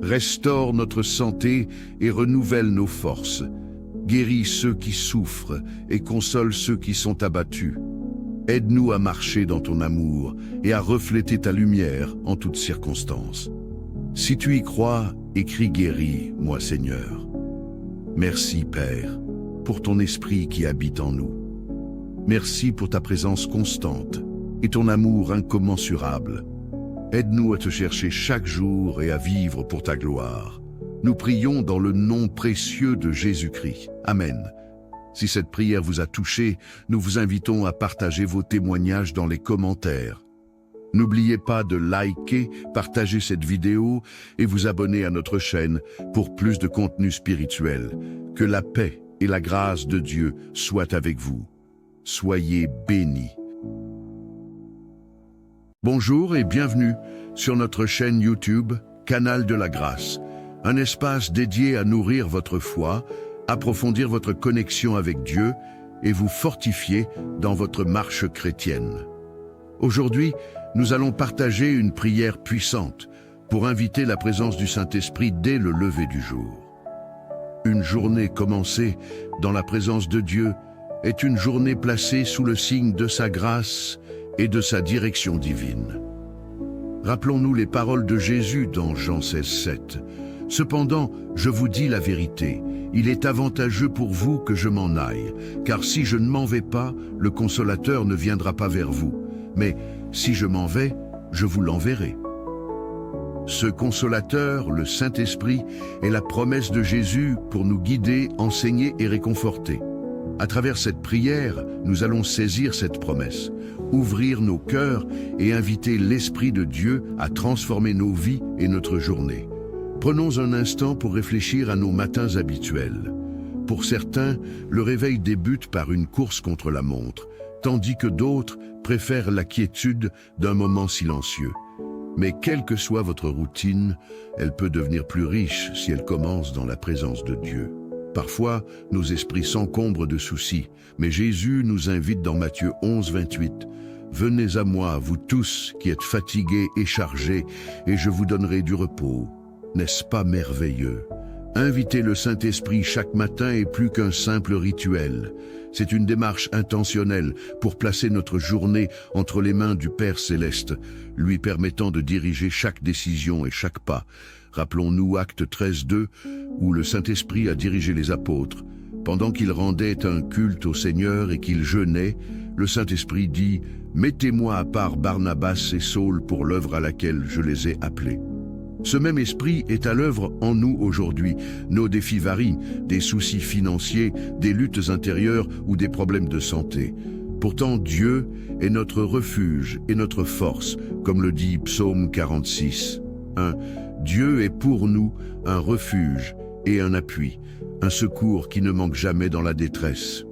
Restaure notre santé et renouvelle nos forces. Guéris ceux qui souffrent et console ceux qui sont abattus. Aide-nous à marcher dans ton amour et à refléter ta lumière en toutes circonstances. Si tu y crois, écris « Guéris, moi Seigneur ». Merci, Père, pour ton esprit qui habite en nous. Merci pour ta présence constante et ton amour incommensurable. Aide-nous à te chercher chaque jour et à vivre pour ta gloire. Nous prions dans le nom précieux de Jésus-Christ. Amen. Si cette prière vous a touché, nous vous invitons à partager vos témoignages dans les commentaires. N'oubliez pas de liker, partager cette vidéo et vous abonner à notre chaîne pour plus de contenu spirituel. Que la paix et la grâce de Dieu soient avec vous. Soyez bénis. Bonjour et bienvenue sur notre chaîne YouTube, Canal de la Grâce. Un espace dédié à nourrir votre foi, approfondir votre connexion avec Dieu et vous fortifier dans votre marche chrétienne. Aujourd'hui, nous allons partager une prière puissante pour inviter la présence du Saint-Esprit dès le lever du jour. Une journée commencée dans la présence de Dieu est une journée placée sous le signe de sa grâce et de sa direction divine. Rappelons-nous les paroles de Jésus dans Jean 16:7. Cependant, je vous dis la vérité, il est avantageux pour vous que je m'en aille, car si je ne m'en vais pas, le Consolateur ne viendra pas vers vous. Mais si je m'en vais, je vous l'enverrai. Ce Consolateur, le Saint-Esprit, est la promesse de Jésus pour nous guider, enseigner et réconforter. À travers cette prière, nous allons saisir cette promesse, ouvrir nos cœurs et inviter l'Esprit de Dieu à transformer nos vies et notre journée. Prenons un instant pour réfléchir à nos matins habituels. Pour certains, le réveil débute par une course contre la montre, tandis que d'autres préfèrent la quiétude d'un moment silencieux. Mais quelle que soit votre routine, elle peut devenir plus riche si elle commence dans la présence de Dieu. Parfois, nos esprits s'encombrent de soucis, mais Jésus nous invite dans Matthieu 11:28. « Venez à moi, vous tous qui êtes fatigués et chargés, et je vous donnerai du repos. » N'est-ce pas merveilleux? Inviter le Saint-Esprit chaque matin est plus qu'un simple rituel. C'est une démarche intentionnelle pour placer notre journée entre les mains du Père Céleste, lui permettant de diriger chaque décision et chaque pas. Rappelons-nous Actes 13:2, où le Saint-Esprit a dirigé les apôtres. Pendant qu'ils rendaient un culte au Seigneur et qu'ils jeûnaient, le Saint-Esprit dit « Mettez-moi à part Barnabas et Saul pour l'œuvre à laquelle je les ai appelés. » Ce même esprit est à l'œuvre en nous aujourd'hui. Nos défis varient, des soucis financiers, des luttes intérieures ou des problèmes de santé. Pourtant, Dieu est notre refuge et notre force, comme le dit Psaume 46. 1. Dieu est pour nous un refuge et un appui, un secours qui ne manque jamais dans la détresse.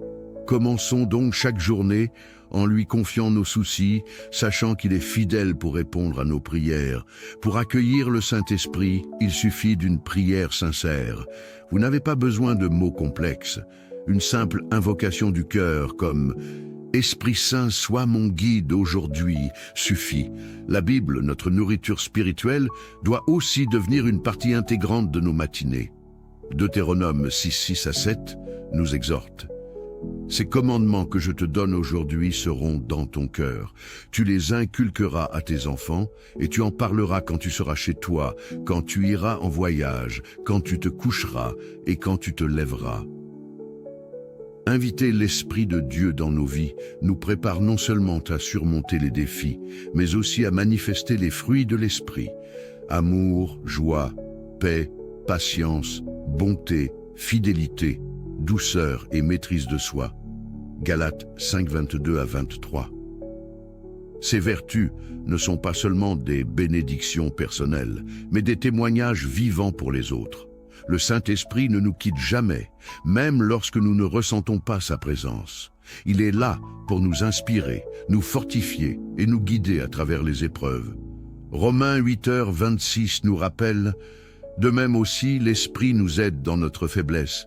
Commençons donc chaque journée en lui confiant nos soucis, sachant qu'il est fidèle pour répondre à nos prières. Pour accueillir le Saint-Esprit, il suffit d'une prière sincère. Vous n'avez pas besoin de mots complexes. Une simple invocation du cœur comme « Esprit Saint, sois mon guide aujourd'hui » suffit. La Bible, notre nourriture spirituelle, doit aussi devenir une partie intégrante de nos matinées. Deutéronome 6:6-7 nous exhorte. Ces commandements que je te donne aujourd'hui seront dans ton cœur. Tu les inculqueras à tes enfants et tu en parleras quand tu seras chez toi, quand tu iras en voyage, quand tu te coucheras et quand tu te lèveras. Inviter l'Esprit de Dieu dans nos vies nous prépare non seulement à surmonter les défis, mais aussi à manifester les fruits de l'Esprit. Amour, joie, paix, patience, bonté, fidélité, douceur et maîtrise de soi. Galates 5:22-23. Ces vertus ne sont pas seulement des bénédictions personnelles, mais des témoignages vivants pour les autres. Le Saint-Esprit ne nous quitte jamais, même lorsque nous ne ressentons pas sa présence. Il est là pour nous inspirer, nous fortifier et nous guider à travers les épreuves. Romains 8h26 nous rappelle « De même aussi, l'Esprit nous aide dans notre faiblesse,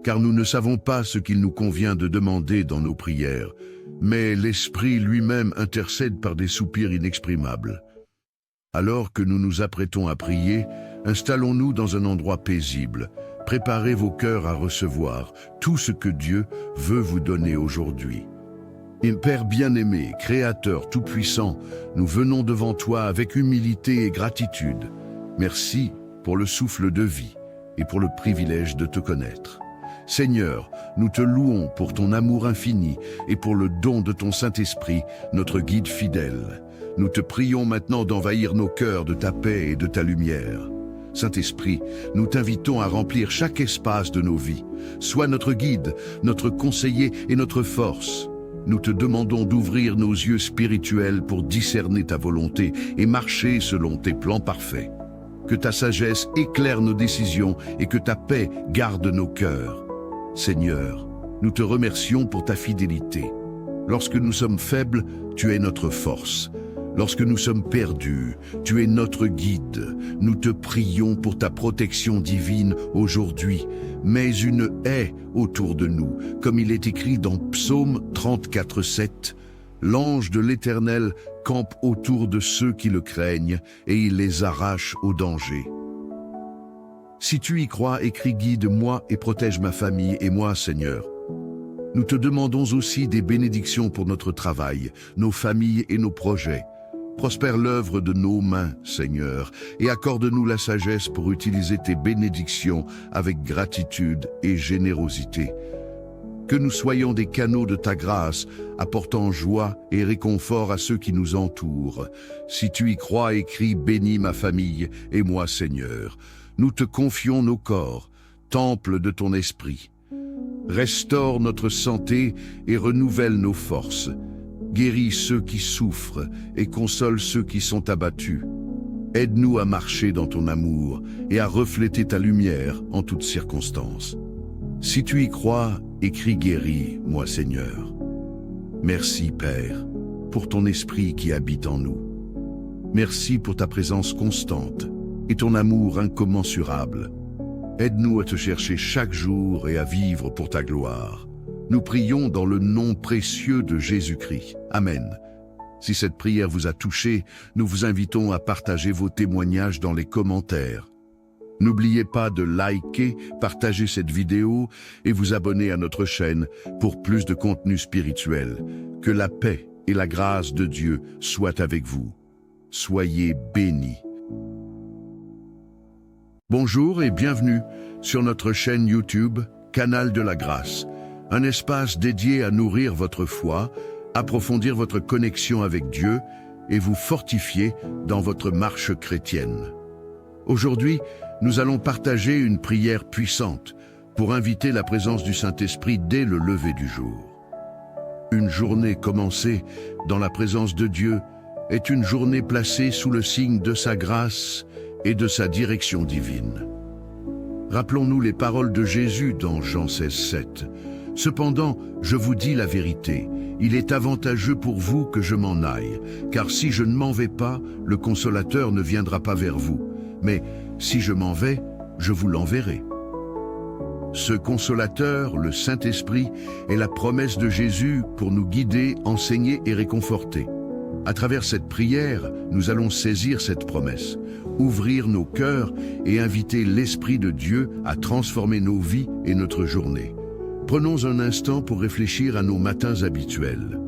car nous ne savons pas ce qu'il nous convient de demander dans nos prières, mais l'Esprit lui-même intercède par des soupirs inexprimables. » Alors que nous nous apprêtons à prier, installons-nous dans un endroit paisible. Préparez vos cœurs à recevoir tout ce que Dieu veut vous donner aujourd'hui. Et Père bien-aimé, Créateur tout-puissant, nous venons devant toi avec humilité et gratitude. Merci pour le souffle de vie et pour le privilège de te connaître. Seigneur, nous te louons pour ton amour infini et pour le don de ton Saint-Esprit, notre guide fidèle. Nous te prions maintenant d'envahir nos cœurs de ta paix et de ta lumière. Saint-Esprit, nous t'invitons à remplir chaque espace de nos vies. Sois notre guide, notre conseiller et notre force. Nous te demandons d'ouvrir nos yeux spirituels pour discerner ta volonté et marcher selon tes plans parfaits. Que ta sagesse éclaire nos décisions et que ta paix garde nos cœurs. Seigneur, nous te remercions pour ta fidélité. Lorsque nous sommes faibles, tu es notre force. Lorsque nous sommes perdus, tu es notre guide. Nous te prions pour ta protection divine aujourd'hui. Mets une haie autour de nous, comme il est écrit dans Psaume 34:7. L'ange de l'Éternel campe autour de ceux qui le craignent et il les arrache au danger. Si tu y crois, écris guide-moi et protège ma famille et moi, Seigneur. Nous te demandons aussi des bénédictions pour notre travail, nos familles et nos projets. Prospère l'œuvre de nos mains, Seigneur, et accorde-nous la sagesse pour utiliser tes bénédictions avec gratitude et générosité. Que nous soyons des canaux de ta grâce, apportant joie et réconfort à ceux qui nous entourent. Si tu y crois, écris « Bénis ma famille et moi, Seigneur ». Nous te confions nos corps, temple de ton esprit. Restaure notre santé et renouvelle nos forces. Guéris ceux qui souffrent et console ceux qui sont abattus. Aide-nous à marcher dans ton amour et à refléter ta lumière en toutes circonstances. Si tu y crois, écris guéris, moi Seigneur. Merci Père, pour ton esprit qui habite en nous. Merci pour ta présence constante et ton amour incommensurable. Aide-nous à te chercher chaque jour et à vivre pour ta gloire. Nous prions dans le nom précieux de Jésus-Christ. Amen. Si cette prière vous a touché, nous vous invitons à partager vos témoignages dans les commentaires. N'oubliez pas de liker, partager cette vidéo et vous abonner à notre chaîne pour plus de contenu spirituel. Que la paix et la grâce de Dieu soient avec vous. Soyez bénis. Bonjour et bienvenue sur notre chaîne YouTube, Canal de la Grâce. Un espace dédié à nourrir votre foi, approfondir votre connexion avec Dieu et vous fortifier dans votre marche chrétienne. Aujourd'hui, nous allons partager une prière puissante pour inviter la présence du Saint-Esprit dès le lever du jour. Une journée commencée dans la présence de Dieu est une journée placée sous le signe de sa grâce et de sa direction divine. Rappelons-nous les paroles de Jésus dans Jean 16:7. Cependant, je vous dis la vérité, il est avantageux pour vous que je m'en aille, car si je ne m'en vais pas, le Consolateur ne viendra pas vers vous. Mais si je m'en vais, je vous l'enverrai. Ce Consolateur, le Saint-Esprit, est la promesse de Jésus pour nous guider, enseigner et réconforter. À travers cette prière, nous allons saisir cette promesse, ouvrir nos cœurs et inviter l'Esprit de Dieu à transformer nos vies et notre journée. Prenons un instant pour réfléchir à nos matins habituels.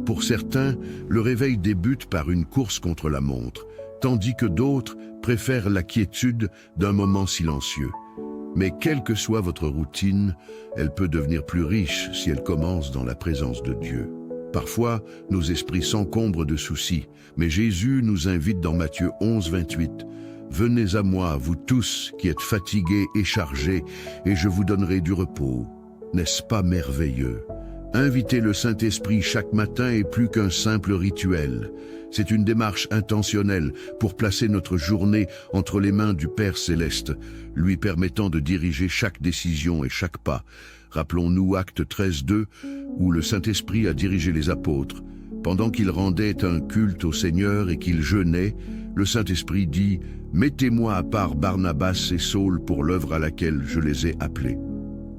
Pour certains, le réveil débute par une course contre la montre, tandis que d'autres préfèrent la quiétude d'un moment silencieux. Mais quelle que soit votre routine, elle peut devenir plus riche si elle commence dans la présence de Dieu. Parfois, nos esprits s'encombrent de soucis, mais Jésus nous invite dans Matthieu 11:28. « Venez à moi, vous tous qui êtes fatigués et chargés, et je vous donnerai du repos. » N'est-ce pas merveilleux? Inviter le Saint-Esprit chaque matin est plus qu'un simple rituel. C'est une démarche intentionnelle pour placer notre journée entre les mains du Père Céleste, lui permettant de diriger chaque décision et chaque pas. Rappelons-nous Actes 13:2, où le Saint-Esprit a dirigé les apôtres. Pendant qu'ils rendaient un culte au Seigneur et qu'ils jeûnaient, le Saint-Esprit dit « Mettez-moi à part Barnabas et Saul pour l'œuvre à laquelle je les ai appelés ».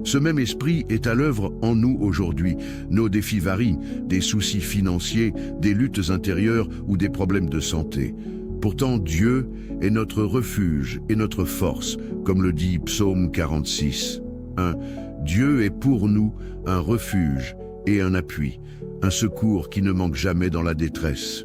Ce même esprit est à l'œuvre en nous aujourd'hui. Nos défis varient, des soucis financiers, des luttes intérieures ou des problèmes de santé. Pourtant, Dieu est notre refuge et notre force, comme le dit Psaume 46. 1. Dieu est pour nous un refuge et un appui, un secours qui ne manque jamais dans la détresse.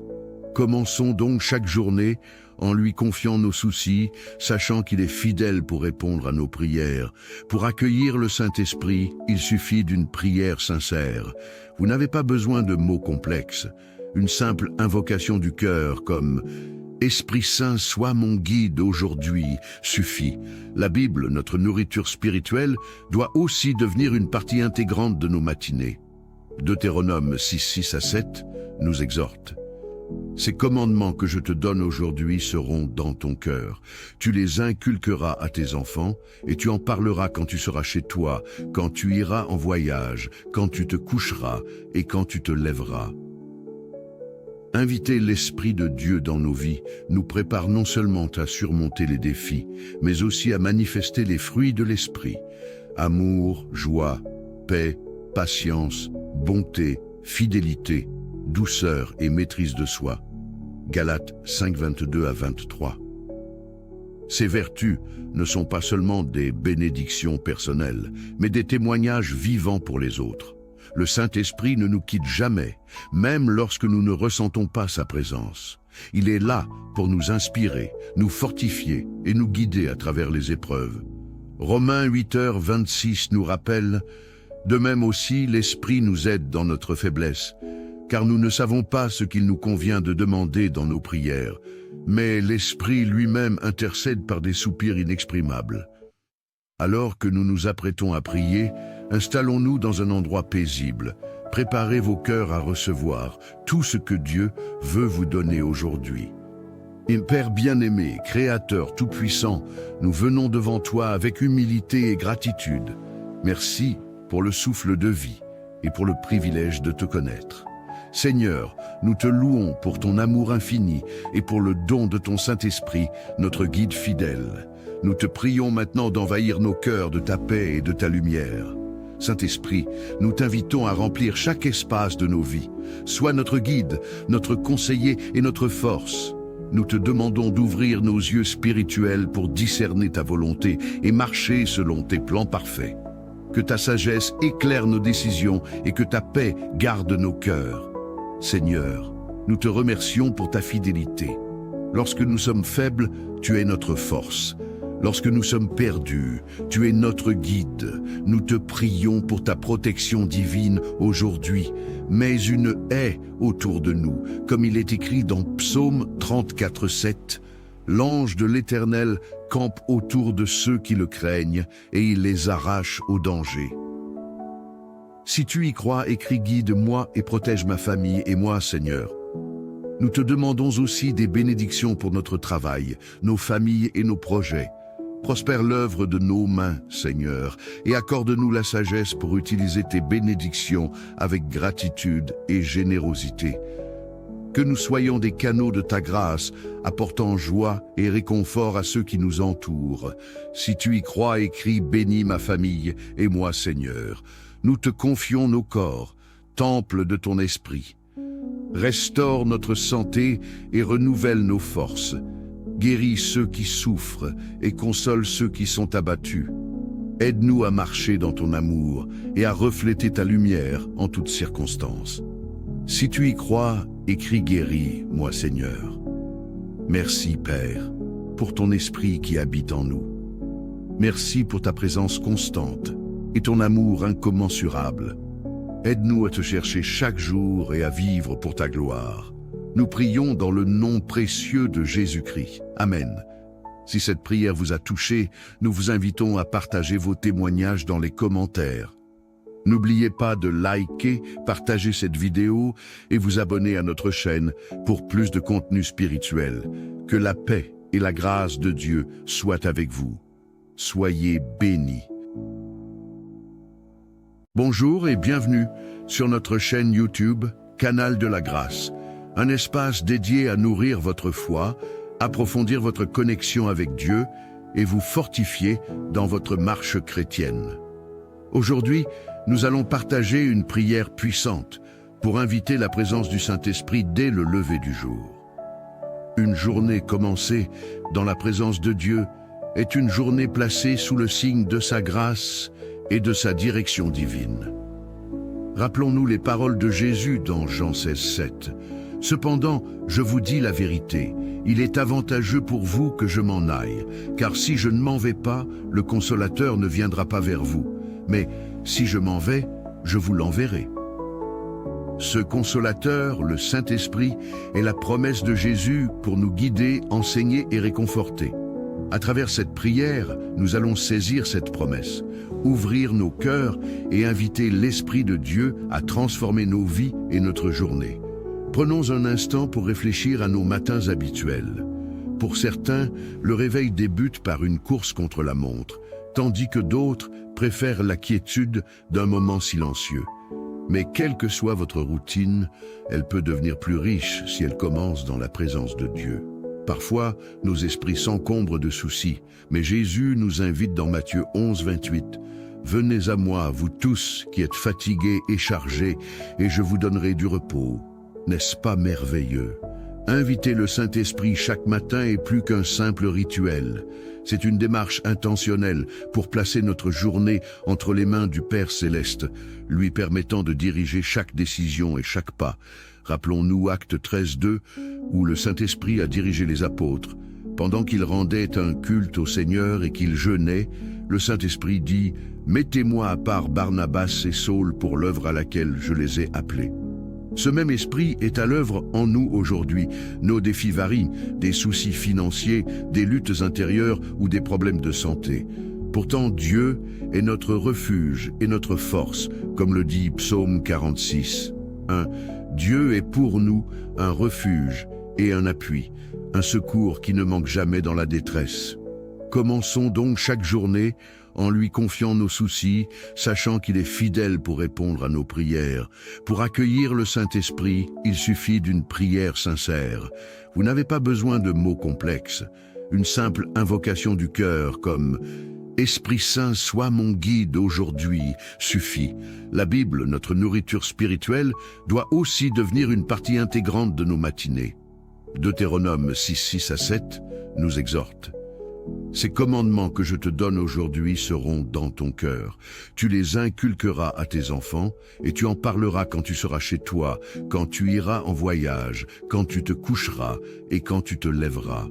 Commençons donc chaque journée en lui confiant nos soucis, sachant qu'il est fidèle pour répondre à nos prières. Pour accueillir le Saint-Esprit, il suffit d'une prière sincère. Vous n'avez pas besoin de mots complexes. Une simple invocation du cœur comme « Esprit Saint, sois mon guide aujourd'hui » suffit. La Bible, notre nourriture spirituelle, doit aussi devenir une partie intégrante de nos matinées. Deutéronome 6:6-7 nous exhorte. Ces commandements que je te donne aujourd'hui seront dans ton cœur. Tu les inculqueras à tes enfants et tu en parleras quand tu seras chez toi, quand tu iras en voyage, quand tu te coucheras et quand tu te lèveras. Inviter l'Esprit de Dieu dans nos vies nous prépare non seulement à surmonter les défis, mais aussi à manifester les fruits de l'Esprit. Amour, joie, paix, patience, bonté, fidélité, douceur et maîtrise de soi. Galates 5:22-23. Ces vertus ne sont pas seulement des bénédictions personnelles, mais des témoignages vivants pour les autres. Le Saint-Esprit ne nous quitte jamais, même lorsque nous ne ressentons pas sa présence. Il est là pour nous inspirer, nous fortifier et nous guider à travers les épreuves. Romains 8:26 nous rappelle « De même aussi, l'Esprit nous aide dans notre faiblesse, car nous ne savons pas ce qu'il nous convient de demander dans nos prières, mais l'Esprit lui-même intercède par des soupirs inexprimables. » Alors que nous nous apprêtons à prier, installons-nous dans un endroit paisible. Préparez vos cœurs à recevoir tout ce que Dieu veut vous donner aujourd'hui. Père bien-aimé, Créateur tout-puissant, nous venons devant toi avec humilité et gratitude. Merci pour le souffle de vie et pour le privilège de te connaître. Seigneur, nous te louons pour ton amour infini et pour le don de ton Saint-Esprit, notre guide fidèle. Nous te prions maintenant d'envahir nos cœurs de ta paix et de ta lumière. Saint-Esprit, nous t'invitons à remplir chaque espace de nos vies. Sois notre guide, notre conseiller et notre force. Nous te demandons d'ouvrir nos yeux spirituels pour discerner ta volonté et marcher selon tes plans parfaits. Que ta sagesse éclaire nos décisions et que ta paix garde nos cœurs. Seigneur, nous te remercions pour ta fidélité. Lorsque nous sommes faibles, tu es notre force. Lorsque nous sommes perdus, tu es notre guide. Nous te prions pour ta protection divine aujourd'hui. Mets une haie autour de nous, comme il est écrit dans Psaume 34:7. L'ange de l'Éternel campe autour de ceux qui le craignent et il les arrache au danger. Si tu y crois, écris « Guide-moi et protège ma famille et moi, Seigneur ». Nous te demandons aussi des bénédictions pour notre travail, nos familles et nos projets. Prospère l'œuvre de nos mains, Seigneur, et accorde-nous la sagesse pour utiliser tes bénédictions avec gratitude et générosité. Que nous soyons des canaux de ta grâce, apportant joie et réconfort à ceux qui nous entourent. Si tu y crois, écris « Bénis ma famille et moi, Seigneur ». Nous te confions nos corps, temple de ton esprit. Restaure notre santé et renouvelle nos forces. Guéris ceux qui souffrent et console ceux qui sont abattus. Aide-nous à marcher dans ton amour et à refléter ta lumière en toutes circonstances. Si tu y crois, écris « Guéris, moi Seigneur ». Merci, Père, pour ton esprit qui habite en nous. Merci pour ta présence constante et ton amour incommensurable. Aide-nous à te chercher chaque jour et à vivre pour ta gloire. Nous prions dans le nom précieux de Jésus-Christ. Amen. Si cette prière vous a touché, nous vous invitons à partager vos témoignages dans les commentaires. N'oubliez pas de liker, partager cette vidéo et vous abonner à notre chaîne pour plus de contenu spirituel. Que la paix et la grâce de Dieu soient avec vous. Soyez bénis. Bonjour et bienvenue sur notre chaîne YouTube, Canal de la Grâce, un espace dédié à nourrir votre foi, approfondir votre connexion avec Dieu et vous fortifier dans votre marche chrétienne. Aujourd'hui, nous allons partager une prière puissante pour inviter la présence du Saint-Esprit dès le lever du jour. Une journée commencée dans la présence de Dieu est une journée placée sous le signe de sa grâce et de sa direction divine. Rappelons-nous les paroles de Jésus dans Jean 16:7. « Cependant, je vous dis la vérité, il est avantageux pour vous que je m'en aille, car si je ne m'en vais pas, le Consolateur ne viendra pas vers vous. Mais si je m'en vais, je vous l'enverrai. » Ce Consolateur, le Saint-Esprit, est la promesse de Jésus pour nous guider, enseigner et réconforter. À travers cette prière, nous allons saisir cette promesse, ouvrir nos cœurs et inviter l'Esprit de Dieu à transformer nos vies et notre journée. Prenons un instant pour réfléchir à nos matins habituels. Pour certains, le réveil débute par une course contre la montre, tandis que d'autres préfèrent la quiétude d'un moment silencieux. Mais quelle que soit votre routine, elle peut devenir plus riche si elle commence dans la présence de Dieu. Parfois, nos esprits s'encombrent de soucis, mais Jésus nous invite dans Matthieu 11:28. « Venez à moi, vous tous qui êtes fatigués et chargés, et je vous donnerai du repos. » N'est-ce pas merveilleux? Inviter le Saint-Esprit chaque matin est plus qu'un simple rituel. C'est une démarche intentionnelle pour placer notre journée entre les mains du Père Céleste, lui permettant de diriger chaque décision et chaque pas. Rappelons-nous Actes 13:2, où le Saint-Esprit a dirigé les apôtres. Pendant qu'ils rendaient un culte au Seigneur et qu'ils jeûnaient, le Saint-Esprit dit « Mettez-moi à part Barnabas et Saul pour l'œuvre à laquelle je les ai appelés. » Ce même esprit est à l'œuvre en nous aujourd'hui. Nos défis varient, des soucis financiers, des luttes intérieures ou des problèmes de santé. Pourtant, Dieu est notre refuge et notre force, comme le dit Psaume 46. Dieu est pour nous un refuge et un appui, un secours qui ne manque jamais dans la détresse. Commençons donc chaque journée en lui confiant nos soucis, sachant qu'il est fidèle pour répondre à nos prières. Pour accueillir le Saint-Esprit, il suffit d'une prière sincère. Vous n'avez pas besoin de mots complexes. Une simple invocation du cœur comme « Esprit Saint, sois mon guide aujourd'hui » suffit. La Bible, notre nourriture spirituelle, doit aussi devenir une partie intégrante de nos matinées. Deutéronome 6:6-7 nous exhorte. Ces commandements que je te donne aujourd'hui seront dans ton cœur. Tu les inculqueras à tes enfants et tu en parleras quand tu seras chez toi, quand tu iras en voyage, quand tu te coucheras et quand tu te lèveras.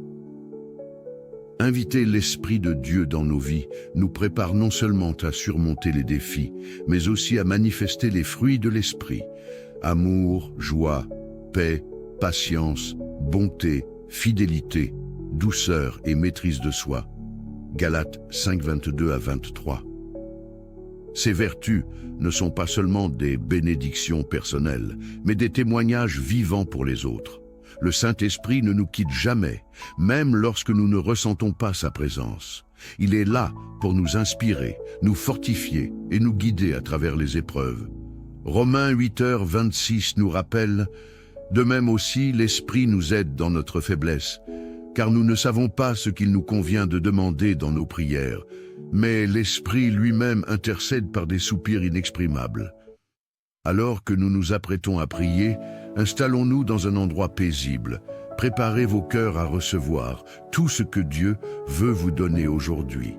Inviter l'Esprit de Dieu dans nos vies nous prépare non seulement à surmonter les défis, mais aussi à manifester les fruits de l'Esprit. Amour, joie, paix, patience, bonté, fidélité, douceur et maîtrise de soi. Galates 5:22-23. Ces vertus ne sont pas seulement des bénédictions personnelles, mais des témoignages vivants pour les autres. Le Saint-Esprit ne nous quitte jamais, même lorsque nous ne ressentons pas sa présence. Il est là pour nous inspirer, nous fortifier et nous guider à travers les épreuves. Romains 8:26 nous rappelle « De même aussi, l'Esprit nous aide dans notre faiblesse, car nous ne savons pas ce qu'il nous convient de demander dans nos prières, mais l'Esprit lui-même intercède par des soupirs inexprimables. » Alors que nous nous apprêtons à prier, installons-nous dans un endroit paisible. Préparez vos cœurs à recevoir tout ce que Dieu veut vous donner aujourd'hui.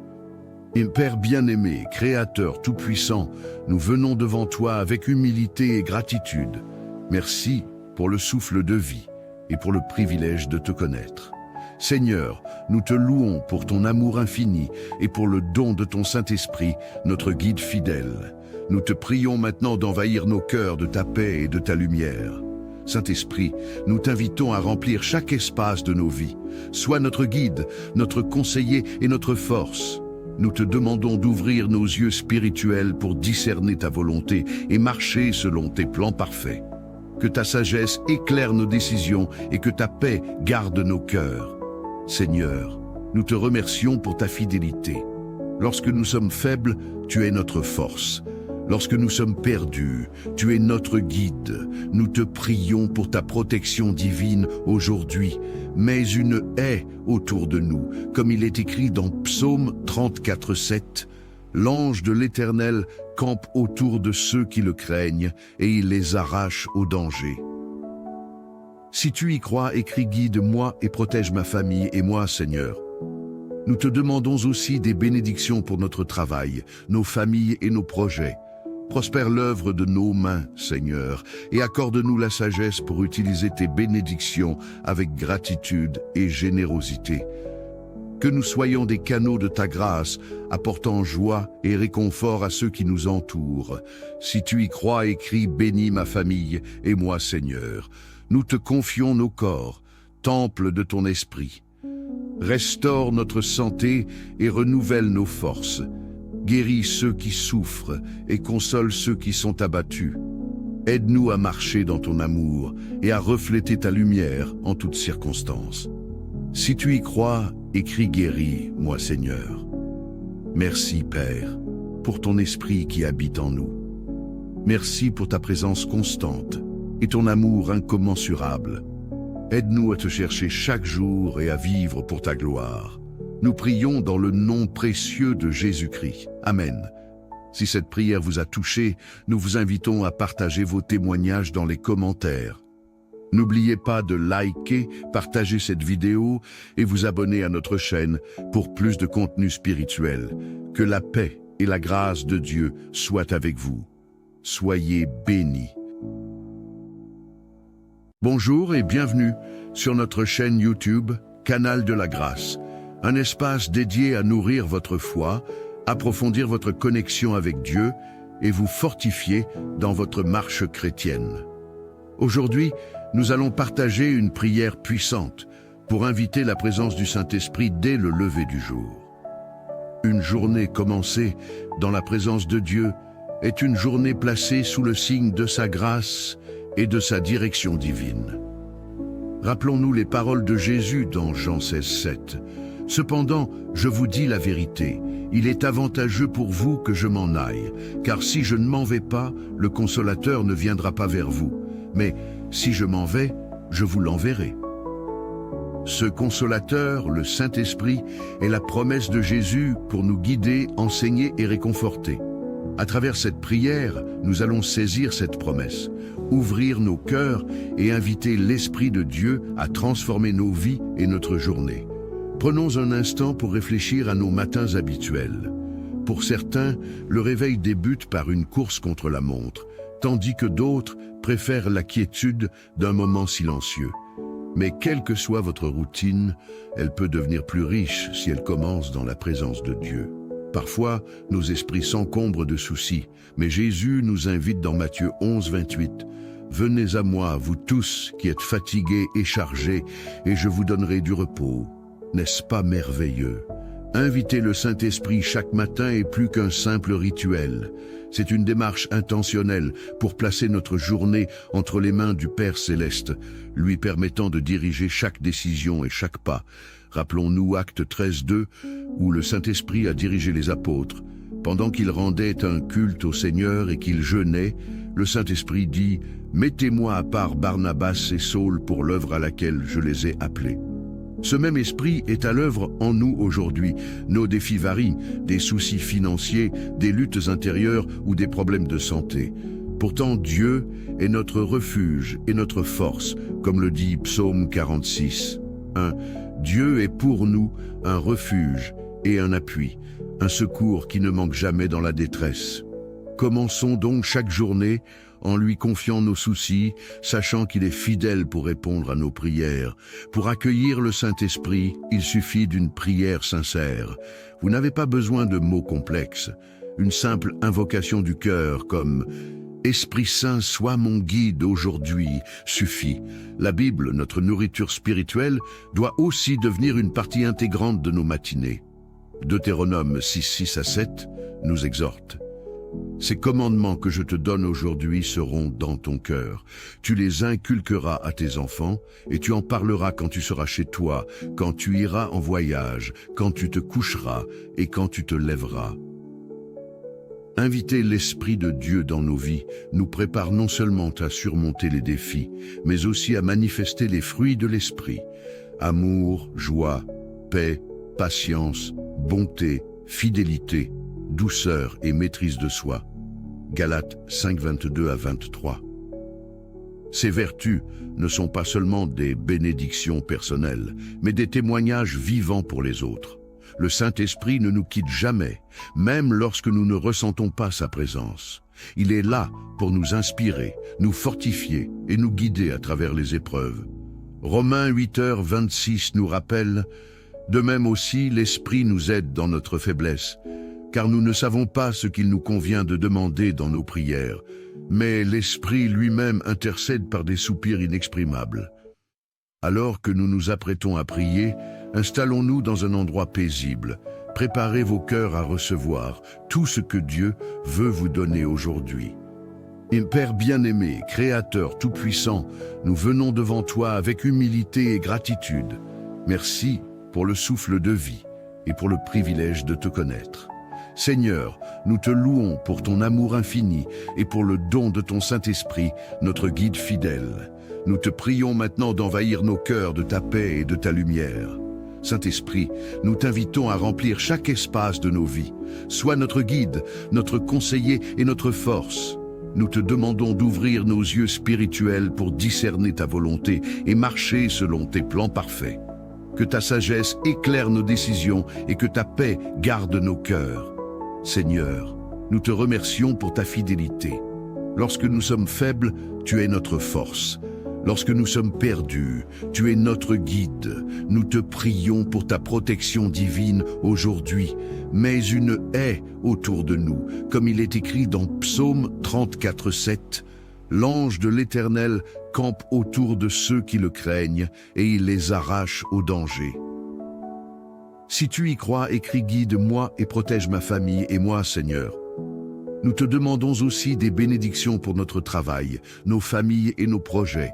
Père bien-aimé, Créateur tout-puissant, nous venons devant toi avec humilité et gratitude. Merci pour le souffle de vie et pour le privilège de te connaître. Seigneur, nous te louons pour ton amour infini et pour le don de ton Saint-Esprit, notre guide fidèle. Nous te prions maintenant d'envahir nos cœurs de ta paix et de ta lumière. Saint-Esprit, nous t'invitons à remplir chaque espace de nos vies. Sois notre guide, notre conseiller et notre force. nous te demandons d'ouvrir nos yeux spirituels pour discerner ta volonté et marcher selon tes plans parfaits. Que ta sagesse éclaire nos décisions et que ta paix garde nos cœurs. Seigneur, nous te remercions pour ta fidélité. Lorsque nous sommes faibles, tu es notre force. Lorsque nous sommes perdus, tu es notre guide. Nous te prions pour ta protection divine aujourd'hui. Mets une haie autour de nous, comme il est écrit dans Psaume 34:7. L'ange de l'Éternel campe autour de ceux qui le craignent et il les arrache au danger. Si tu y crois, écris guide-moi et protège ma famille et moi, Seigneur. Nous te demandons aussi des bénédictions pour notre travail, nos familles et nos projets. Prospère l'œuvre de nos mains, Seigneur, et accorde-nous la sagesse pour utiliser tes bénédictions avec gratitude et générosité. Que nous soyons des canaux de ta grâce, apportant joie et réconfort à ceux qui nous entourent. Si tu y crois, écris « Bénis ma famille et moi, Seigneur ». Nous te confions nos corps, temple de ton esprit. Restaure notre santé et renouvelle nos forces. Guéris ceux qui souffrent et console ceux qui sont abattus. Aide-nous à marcher dans ton amour et à refléter ta lumière en toutes circonstances. Si tu y crois, écris guéris, moi Seigneur. Merci Père, pour ton esprit qui habite en nous. Merci pour ta présence constante et ton amour incommensurable. Aide-nous à te chercher chaque jour et à vivre pour ta gloire. Nous prions dans le nom précieux de Jésus-Christ. Amen. Si cette prière vous a touché, nous vous invitons à partager vos témoignages dans les commentaires. N'oubliez pas de liker, partager cette vidéo et vous abonner à notre chaîne pour plus de contenu spirituel. Que la paix et la grâce de Dieu soient avec vous. Soyez bénis. Bonjour et bienvenue sur notre chaîne YouTube, Canal de la Grâce, un espace dédié à nourrir votre foi, approfondir votre connexion avec Dieu et vous fortifier dans votre marche chrétienne. Aujourd'hui, nous allons partager une prière puissante pour inviter la présence du Saint-Esprit dès le lever du jour. Une journée commencée dans la présence de Dieu est une journée placée sous le signe de sa grâce et de sa direction divine. Rappelons-nous les paroles de Jésus dans Jean 16:7. « Cependant, je vous dis la vérité, il est avantageux pour vous que je m'en aille, car si je ne m'en vais pas, le Consolateur ne viendra pas vers vous. Mais si je m'en vais, je vous l'enverrai. » Ce Consolateur, le Saint-Esprit, est la promesse de Jésus pour nous guider, enseigner et réconforter. À travers cette prière, nous allons saisir cette promesse, ouvrir nos cœurs et inviter l'Esprit de Dieu à transformer nos vies et notre journée. Prenons un instant pour réfléchir à nos matins habituels. Pour certains, le réveil débute par une course contre la montre, tandis que d'autres préfèrent la quiétude d'un moment silencieux. Mais quelle que soit votre routine, elle peut devenir plus riche si elle commence dans la présence de Dieu. Parfois, nos esprits s'encombrent de soucis, mais Jésus nous invite dans Matthieu 11:28. « Venez à moi, vous tous qui êtes fatigués et chargés, et je vous donnerai du repos. » N'est-ce pas merveilleux? Inviter le Saint-Esprit chaque matin est plus qu'un simple rituel. C'est une démarche intentionnelle pour placer notre journée entre les mains du Père Céleste, lui permettant de diriger chaque décision et chaque pas. Rappelons-nous Actes 13:2, où le Saint-Esprit a dirigé les apôtres. Pendant qu'ils rendaient un culte au Seigneur et qu'ils jeûnaient, le Saint-Esprit dit « Mettez-moi à part Barnabas et Saul pour l'œuvre à laquelle je les ai appelés. » Ce même esprit est à l'œuvre en nous aujourd'hui. Nos défis varient, des soucis financiers, des luttes intérieures ou des problèmes de santé. Pourtant, Dieu est notre refuge et notre force, comme le dit Psaume 46. 1. Dieu est pour nous un refuge et un appui, un secours qui ne manque jamais dans la détresse. Commençons donc chaque journée en lui confiant nos soucis, sachant qu'il est fidèle pour répondre à nos prières. Pour accueillir le Saint-Esprit, il suffit d'une prière sincère. Vous n'avez pas besoin de mots complexes. Une simple invocation du cœur comme « Esprit Saint, sois mon guide aujourd'hui » suffit. La Bible, notre nourriture spirituelle, doit aussi devenir une partie intégrante de nos matinées. Deutéronome 6:6-7 nous exhorte. Ces commandements que je te donne aujourd'hui seront dans ton cœur. Tu les inculqueras à tes enfants, et tu en parleras quand tu seras chez toi, quand tu iras en voyage, quand tu te coucheras et quand tu te lèveras. Inviter l'Esprit de Dieu dans nos vies nous prépare non seulement à surmonter les défis, mais aussi à manifester les fruits de l'Esprit. Amour, joie, paix, patience, bonté, fidélité, douceur et maîtrise de soi. Galates 5:22-23. Ces vertus ne sont pas seulement des bénédictions personnelles, mais des témoignages vivants pour les autres. Le Saint-Esprit ne nous quitte jamais, même lorsque nous ne ressentons pas sa présence. Il est là pour nous inspirer, nous fortifier et nous guider à travers les épreuves. Romains 8h26 nous rappelle: de même aussi l'Esprit nous aide dans notre faiblesse, car nous ne savons pas ce qu'il nous convient de demander dans nos prières, mais l'Esprit lui-même intercède par des soupirs inexprimables. Alors que nous nous apprêtons à prier, installons-nous dans un endroit paisible. Préparez vos cœurs à recevoir tout ce que Dieu veut vous donner aujourd'hui. Et Père bien-aimé, Créateur tout-puissant, nous venons devant toi avec humilité et gratitude. Merci pour le souffle de vie et pour le privilège de te connaître. Seigneur, nous te louons pour ton amour infini et pour le don de ton Saint-Esprit, notre guide fidèle. Nous te prions maintenant d'envahir nos cœurs de ta paix et de ta lumière. Saint-Esprit, nous t'invitons à remplir chaque espace de nos vies. Sois notre guide, notre conseiller et notre force. Nous te demandons d'ouvrir nos yeux spirituels pour discerner ta volonté et marcher selon tes plans parfaits. Que ta sagesse éclaire nos décisions et que ta paix garde nos cœurs. Seigneur, nous te remercions pour ta fidélité. Lorsque nous sommes faibles, tu es notre force. Lorsque nous sommes perdus, tu es notre guide. Nous te prions pour ta protection divine aujourd'hui. Mets une haie autour de nous, comme il est écrit dans Psaume 34:7. L'ange de l'Éternel campe autour de ceux qui le craignent et il les arrache au danger. Si tu y crois, écris: guide-moi et protège ma famille et moi, Seigneur. Nous te demandons aussi des bénédictions pour notre travail, nos familles et nos projets.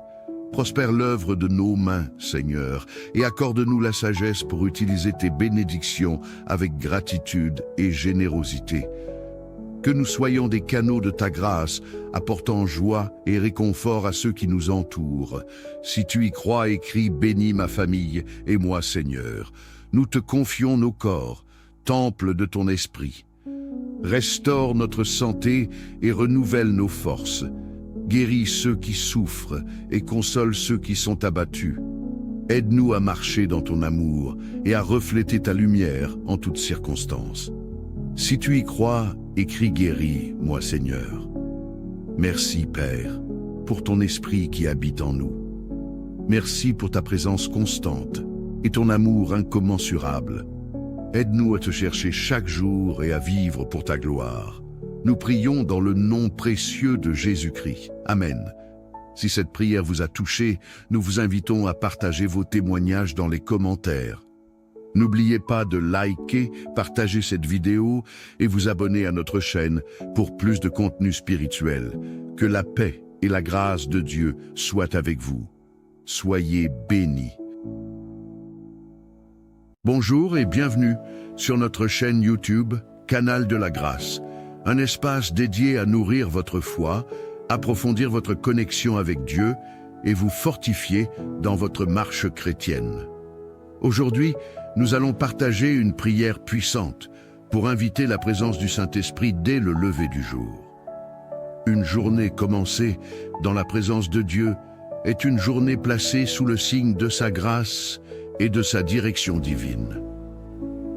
Prospère l'œuvre de nos mains, Seigneur, et accorde-nous la sagesse pour utiliser tes bénédictions avec gratitude et générosité. Que nous soyons des canaux de ta grâce, apportant joie et réconfort à ceux qui nous entourent. Si tu y crois, écris: bénis ma famille et moi, Seigneur. Nous te confions nos corps, temple de ton esprit. Restaure notre santé et renouvelle nos forces. Guéris ceux qui souffrent et console ceux qui sont abattus. Aide-nous à marcher dans ton amour et à refléter ta lumière en toutes circonstances. Si tu y crois, écris: guéris, moi Seigneur. Merci Père, pour ton esprit qui habite en nous. Merci pour ta présence constante et ton amour incommensurable. Aide-nous à te chercher chaque jour et à vivre pour ta gloire. Nous prions dans le nom précieux de Jésus-Christ. Amen. Si cette prière vous a touché, nous vous invitons à partager vos témoignages dans les commentaires. N'oubliez pas de liker, partager cette vidéo et vous abonner à notre chaîne pour plus de contenu spirituel. Que la paix et la grâce de Dieu soient avec vous. Soyez bénis. Bonjour et bienvenue sur notre chaîne YouTube, Canal de la Grâce, un espace dédié à nourrir votre foi, approfondir votre connexion avec Dieu et vous fortifier dans votre marche chrétienne. Aujourd'hui, nous allons partager une prière puissante pour inviter la présence du Saint-Esprit dès le lever du jour. Une journée commencée dans la présence de Dieu est une journée placée sous le signe de sa grâce et de sa direction divine.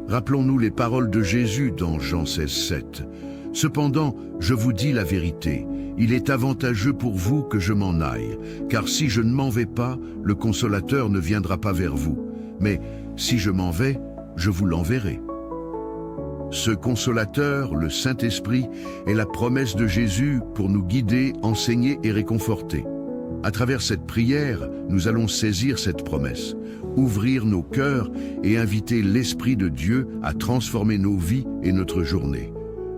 Rappelons-nous les paroles de Jésus dans Jean 16:7. « Cependant, je vous dis la vérité, il est avantageux pour vous que je m'en aille, car si je ne m'en vais pas, le Consolateur ne viendra pas vers vous. Mais si je m'en vais, je vous l'enverrai. » Ce Consolateur, le Saint-Esprit, est la promesse de Jésus pour nous guider, enseigner et réconforter. À travers cette prière, nous allons saisir cette promesse. ouvrir nos cœurs et inviter l'Esprit de Dieu à transformer nos vies et notre journée.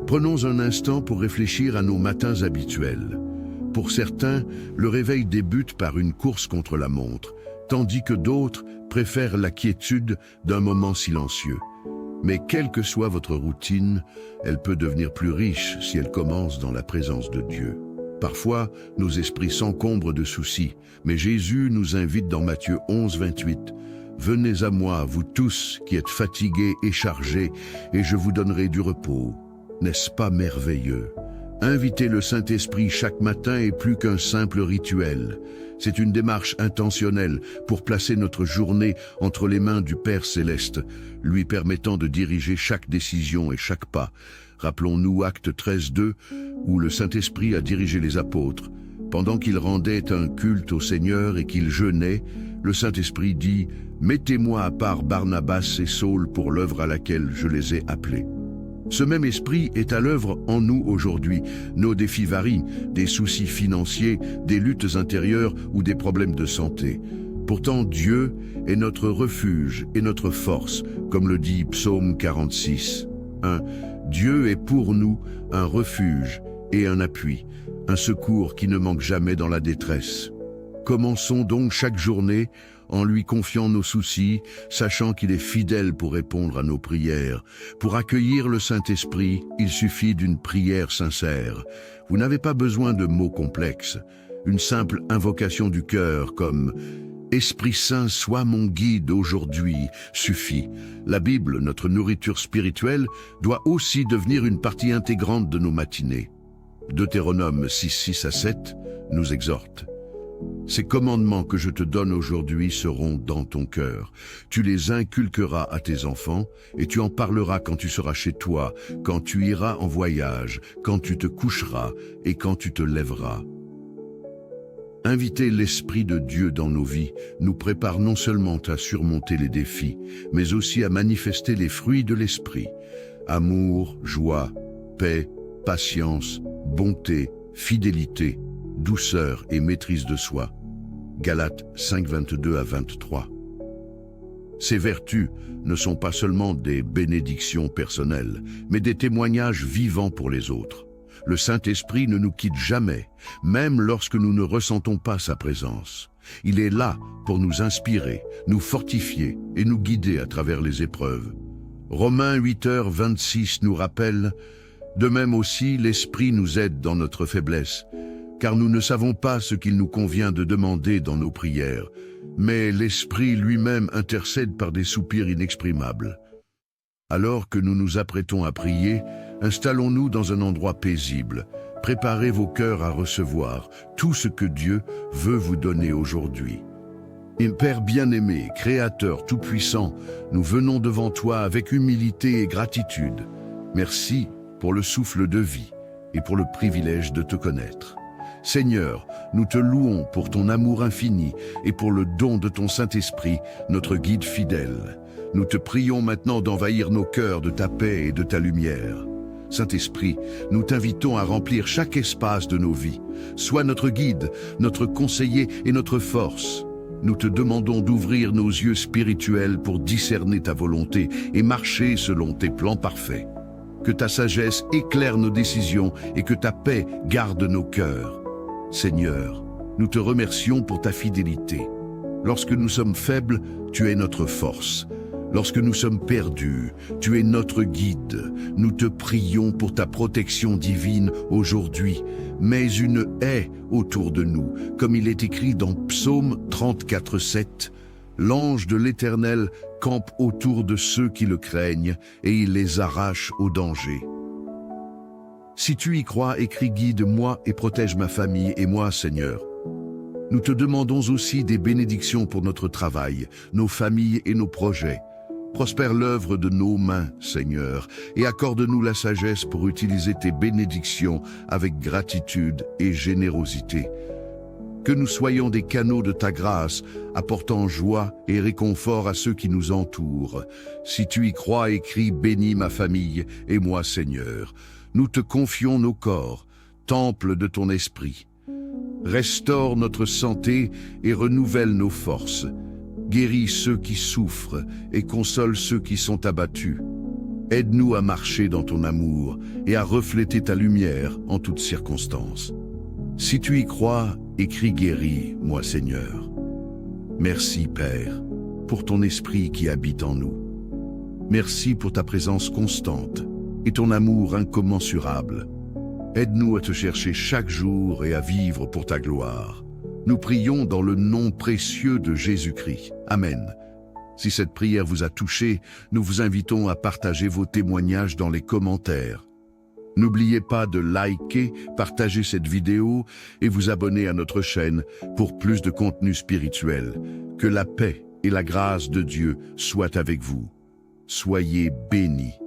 Prenons un instant pour réfléchir à nos matins habituels. Pour certains, le réveil débute par une course contre la montre, tandis que d'autres préfèrent la quiétude d'un moment silencieux. Mais quelle que soit votre routine, elle peut devenir plus riche si elle commence dans la présence de Dieu. Parfois, nos esprits s'encombrent de soucis, mais Jésus nous invite dans Matthieu 11, 28. « Venez à moi, vous tous qui êtes fatigués et chargés, et je vous donnerai du repos. » N'est-ce pas merveilleux? Inviter le Saint-Esprit chaque matin est plus qu'un simple rituel. C'est une démarche intentionnelle pour placer notre journée entre les mains du Père Céleste, lui permettant de diriger chaque décision et chaque pas. Rappelons-nous Actes 13, 2, où le Saint-Esprit a dirigé les apôtres. Pendant qu'ils rendaient un culte au Seigneur et qu'ils jeûnaient, le Saint-Esprit dit « Mettez-moi à part Barnabas et Saul pour l'œuvre à laquelle je les ai appelés. » Ce même esprit est à l'œuvre en nous aujourd'hui. Nos défis varient, des soucis financiers, des luttes intérieures ou des problèmes de santé. Pourtant, Dieu est notre refuge et notre force, comme le dit Psaume 46. 1. Dieu est pour nous un refuge et un appui, un secours qui ne manque jamais dans la détresse. Commençons donc chaque journée en lui confiant nos soucis, sachant qu'il est fidèle pour répondre à nos prières. Pour accueillir le Saint-Esprit, il suffit d'une prière sincère. Vous n'avez pas besoin de mots complexes. Une simple invocation du cœur comme « Esprit Saint, sois mon guide aujourd'hui » suffit. La Bible, notre nourriture spirituelle, doit aussi devenir une partie intégrante de nos matinées. Deutéronome 6, 6 à 7 nous exhorte. Ces commandements que je te donne aujourd'hui seront dans ton cœur. Tu les inculqueras à tes enfants et tu en parleras quand tu seras chez toi, quand tu iras en voyage, quand tu te coucheras et quand tu te lèveras. Inviter l'Esprit de Dieu dans nos vies nous prépare non seulement à surmonter les défis, mais aussi à manifester les fruits de l'Esprit. Amour, joie, paix, patience, bonté, fidélité, douceur et maîtrise de soi. Galates 5, 22 à 23. Ces vertus ne sont pas seulement des bénédictions personnelles, mais des témoignages vivants pour les autres. Le Saint-Esprit ne nous quitte jamais, même lorsque nous ne ressentons pas sa présence. Il est là pour nous inspirer, nous fortifier et nous guider à travers les épreuves. Romains 8h26 nous rappelle « De même aussi, l'Esprit nous aide dans notre faiblesse, car nous ne savons pas ce qu'il nous convient de demander dans nos prières, mais l'Esprit lui-même intercède par des soupirs inexprimables. » Alors que nous nous apprêtons à prier, installons-nous dans un endroit paisible. Préparez vos cœurs à recevoir tout ce que Dieu veut vous donner aujourd'hui. Père bien-aimé, Créateur tout-puissant, nous venons devant toi avec humilité et gratitude. Merci pour le souffle de vie et pour le privilège de te connaître. Seigneur, nous te louons pour ton amour infini et pour le don de ton Saint-Esprit, notre guide fidèle. Nous te prions maintenant d'envahir nos cœurs de ta paix et de ta lumière. Saint-Esprit, nous t'invitons à remplir chaque espace de nos vies. Sois notre guide, notre conseiller et notre force. Nous te demandons d'ouvrir nos yeux spirituels pour discerner ta volonté et marcher selon tes plans parfaits. Que ta sagesse éclaire nos décisions et que ta paix garde nos cœurs. Seigneur, nous te remercions pour ta fidélité. Lorsque nous sommes faibles, tu es notre force. Lorsque nous sommes perdus, tu es notre guide. Nous te prions pour ta protection divine aujourd'hui. Mets une haie autour de nous, comme il est écrit dans Psaume 34, 7. L'ange de l'Éternel campe autour de ceux qui le craignent et il les arrache au danger. Si tu y crois, écris « Guide-moi et protège ma famille et moi, Seigneur ». Nous te demandons aussi des bénédictions pour notre travail, nos familles et nos projets. Prospère l'œuvre de nos mains, Seigneur, et accorde-nous la sagesse pour utiliser tes bénédictions avec gratitude et générosité. Que nous soyons des canaux de ta grâce, apportant joie et réconfort à ceux qui nous entourent. Si tu y crois, écris « Bénis ma famille et moi, Seigneur ». Nous te confions nos corps, temple de ton esprit. Restaure notre santé et renouvelle nos forces. Guéris ceux qui souffrent et console ceux qui sont abattus. Aide-nous à marcher dans ton amour et à refléter ta lumière en toutes circonstances. Si tu y crois, écris guéris, moi Seigneur. Merci Père, pour ton esprit qui habite en nous. Merci pour ta présence constante et ton amour incommensurable. Aide-nous à te chercher chaque jour et à vivre pour ta gloire. Nous prions dans le nom précieux de Jésus-Christ. Amen. Si cette prière vous a touché, nous vous invitons à partager vos témoignages dans les commentaires. N'oubliez pas de liker, partager cette vidéo et vous abonner à notre chaîne pour plus de contenu spirituel. Que la paix et la grâce de Dieu soient avec vous. Soyez bénis.